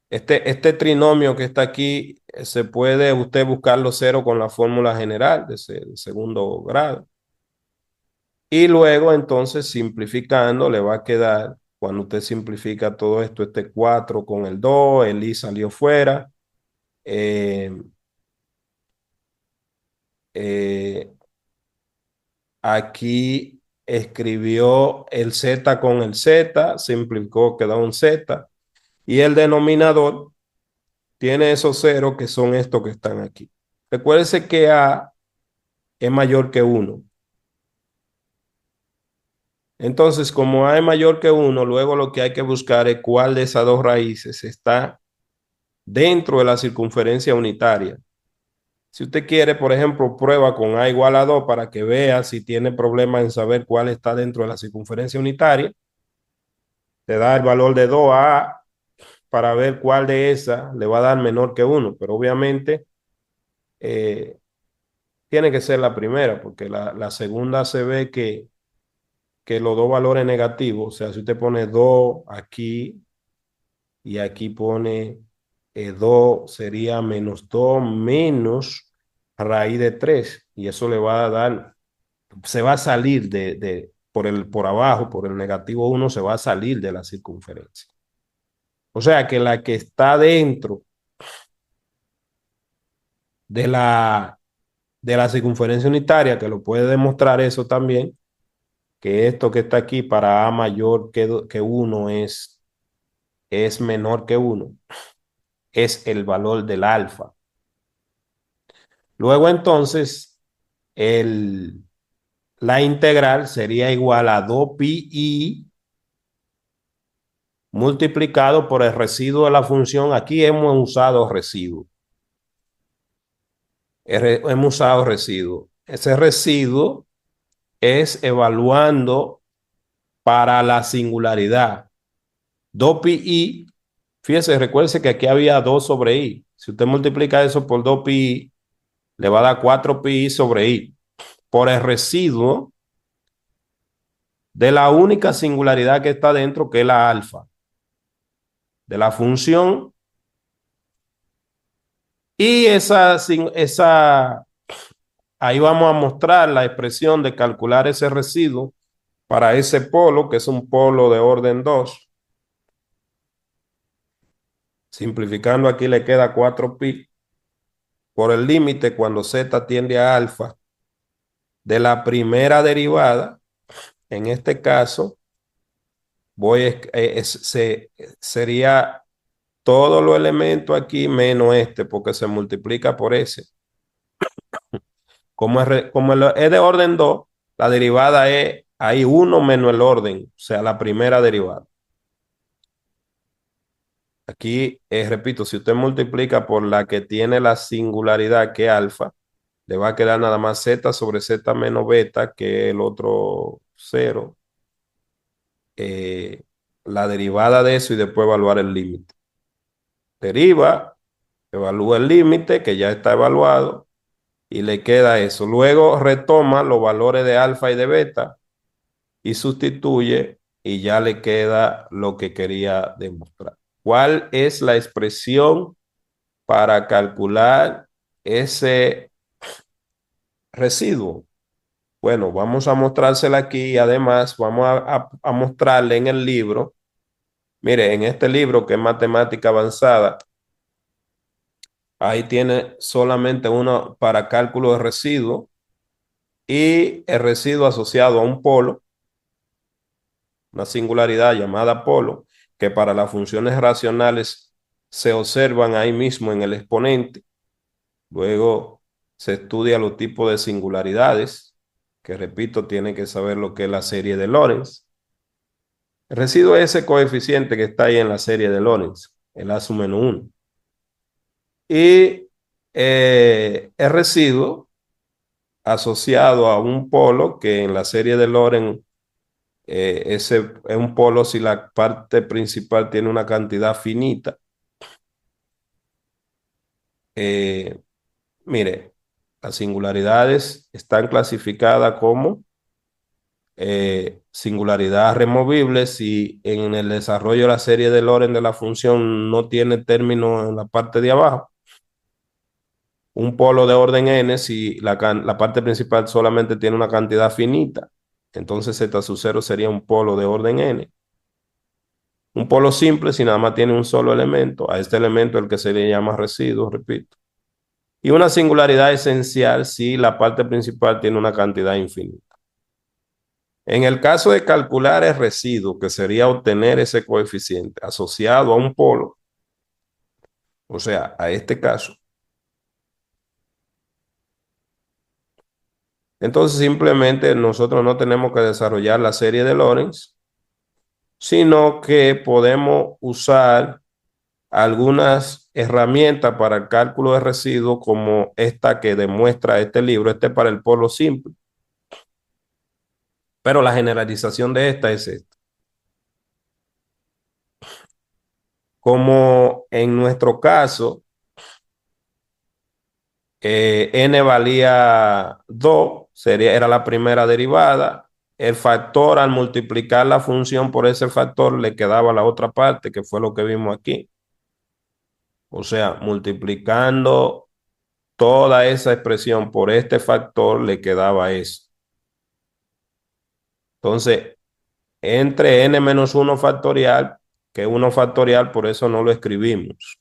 Este trinomio que está aquí, se puede usted buscar los ceros con la fórmula general de segundo grado. Y luego, entonces, simplificando, le va a quedar, cuando usted simplifica todo esto, este 4 con el 2, el i salió fuera. Eh, Aquí escribió el z con el z, simplificó, quedó un z. Y el denominador tiene esos ceros que son estos que están aquí. Recuérdense que A es mayor que 1. Entonces, como A es mayor que 1, luego lo que hay que buscar es cuál de esas dos raíces está dentro de la circunferencia unitaria. Si usted quiere, por ejemplo, prueba con A igual a 2 para que vea si tiene problema en saber cuál está dentro de la circunferencia unitaria. Te da el valor de 2 a A para ver cuál de esas le va a dar menor que 1, pero obviamente eh, tiene que ser la primera, porque la segunda se ve que los dos valores negativos, o sea, si usted pone 2 aquí y aquí pone 2, sería menos 2 menos raíz de 3, y eso le va a dar, se va a salir por abajo, por el negativo 1, se va a salir de la circunferencia. O sea que la que está dentro de la circunferencia unitaria, que lo puede demostrar eso también, que esto que está aquí para A mayor que 1 es menor que 1, es el valor del alfa. Luego entonces, la integral sería igual a 2pi multiplicado por el residuo de la función. Aquí hemos usado residuo. Hemos usado residuo. Ese residuo es evaluando para la singularidad. 2pi, fíjese, recuerde que aquí había 2 sobre i. Si usted multiplica eso por 2pi, le va a dar 4pi sobre i. Por el residuo de la única singularidad que está dentro, que es la alfa, de la función. Y ahí vamos a mostrar la expresión de calcular ese residuo para ese polo, que es un polo de orden 2. Simplificando, aquí le queda 4pi por el límite cuando z tiende a alfa de la primera derivada. En este caso, sería todos los elementos aquí menos este, porque se multiplica por ese. Como es de orden 2, la derivada es ahí 1 menos el orden, o sea, la primera derivada. Aquí, repito, si usted multiplica por la que tiene la singularidad, que es alfa, le va a quedar nada más z sobre z menos beta, que es el otro 0. La derivada de eso y después evaluar el límite. Deriva, evalúa el límite que ya está evaluado y le queda eso. Luego retoma los valores de alfa y de beta y sustituye y ya le queda lo que quería demostrar. ¿Cuál es la expresión para calcular ese residuo? Bueno, vamos a mostrársela aquí y además vamos a mostrarle en el libro. Mire, en este libro que es Matemática Avanzada, ahí tiene solamente uno para cálculo de residuo y el residuo asociado a un polo, una singularidad llamada polo, que para las funciones racionales se observan ahí mismo en el exponente. Luego se estudia los tipos de singularidades, que repito, tiene que saber lo que es la serie de Lorentz. El residuo es ese coeficiente que está ahí en la serie de Lorentz, el A sub menos 1. Y el residuo asociado a un polo que en la serie de Lorentz ese es un polo si la parte principal tiene una cantidad finita. Mire, las singularidades están clasificadas como singularidad removible si en el desarrollo de la serie de Lorentz de la función no tiene término en la parte de abajo. Un polo de orden n si la parte principal solamente tiene una cantidad finita. Entonces z sub 0 sería un polo de orden n. Un polo simple si nada más tiene un solo elemento. A este elemento el que se le llama residuo, repito. Y una singularidad esencial si la parte principal tiene una cantidad infinita. En el caso de calcular el residuo, que sería obtener ese coeficiente asociado a un polo, o sea, a este caso, Entonces simplemente nosotros no tenemos que desarrollar la serie de Lorentz, sino que podemos usar algunas herramientas para el cálculo de residuos como esta que demuestra este libro. Este es para el polo simple, pero la generalización de esta es esta. Como en nuestro caso, n valía 2, era la primera derivada. El factor, al multiplicar la función por ese factor, le quedaba la otra parte, que fue lo que vimos aquí. O sea, multiplicando toda esa expresión por este factor, le quedaba eso. Entonces, entre n-1 factorial, que 1 factorial, por eso no lo escribimos.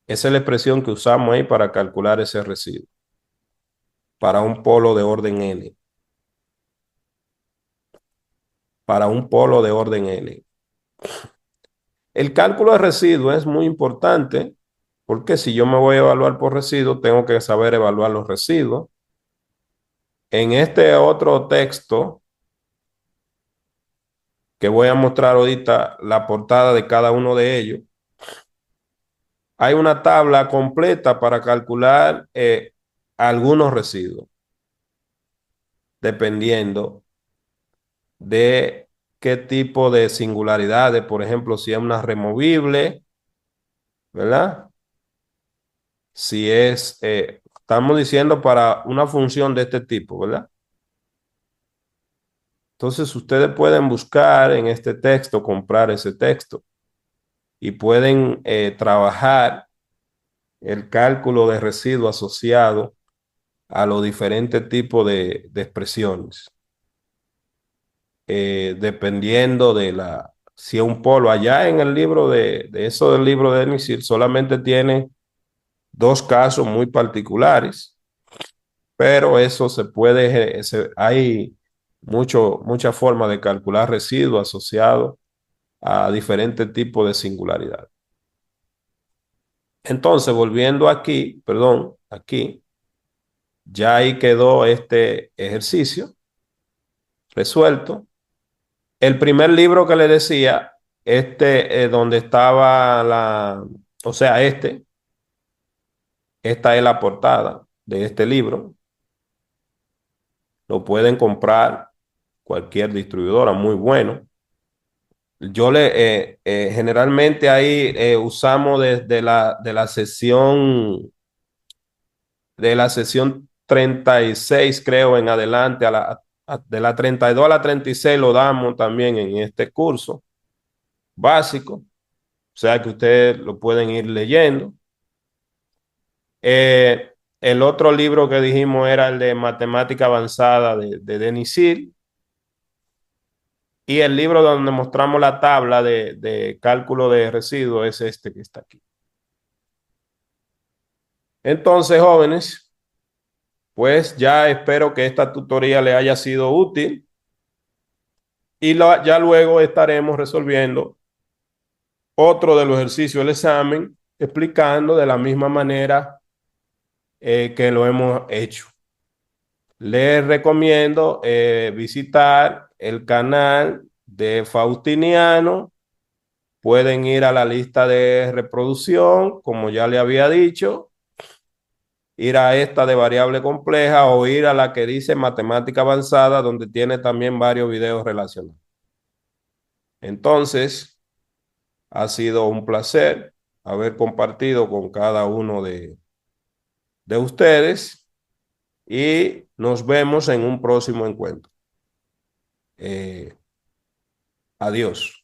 Esa es la expresión que usamos ahí para calcular ese residuo, para un polo de orden n. Para un polo de orden n. El cálculo de residuo es muy importante porque si yo me voy a evaluar por residuo, tengo que saber evaluar los residuos. En este otro texto que voy a mostrar ahorita la portada de cada uno de ellos, hay una tabla completa para calcular algunos residuos, dependiendo de qué tipo de singularidades, por ejemplo, si es una removible, ¿verdad? Si es, estamos diciendo para una función de este tipo, ¿verdad? Entonces ustedes pueden buscar en este texto, comprar ese texto y pueden trabajar el cálculo de residuo asociado a los diferentes tipos de expresiones. Dependiendo de si es un polo. Allá en el libro de eso del libro de Enisil solamente tiene dos casos muy particulares, pero eso se puede, hay muchas formas de calcular residuos asociados a diferentes tipos de singularidad. Entonces, volviendo aquí, perdón, aquí, ya ahí quedó este ejercicio resuelto. El primer libro que le decía, donde estaba o sea, esta es la portada de este libro. Lo pueden comprar cualquier distribuidora, muy bueno. Yo generalmente ahí usamos desde de la sesión 36, creo, en adelante, de la 32 a la 36 lo damos también en este curso básico, o sea que ustedes lo pueden ir leyendo. El otro libro que dijimos era el de Matemática Avanzada de Denis Hill. Y el libro donde mostramos la tabla de cálculo de residuos es este que está aquí. Entonces, jóvenes, pues ya espero que esta tutoría le haya sido útil y ya luego estaremos resolviendo otro de los ejercicios del examen, explicando de la misma manera que lo hemos hecho. Les recomiendo visitar el canal de Faustiniano. Pueden ir a la lista de reproducción, como ya le había dicho, ir a esta de variable compleja o ir a la que dice matemática avanzada, donde tiene también varios videos relacionados. Entonces, ha sido un placer haber compartido con cada uno de ustedes y nos vemos en un próximo encuentro. Adiós.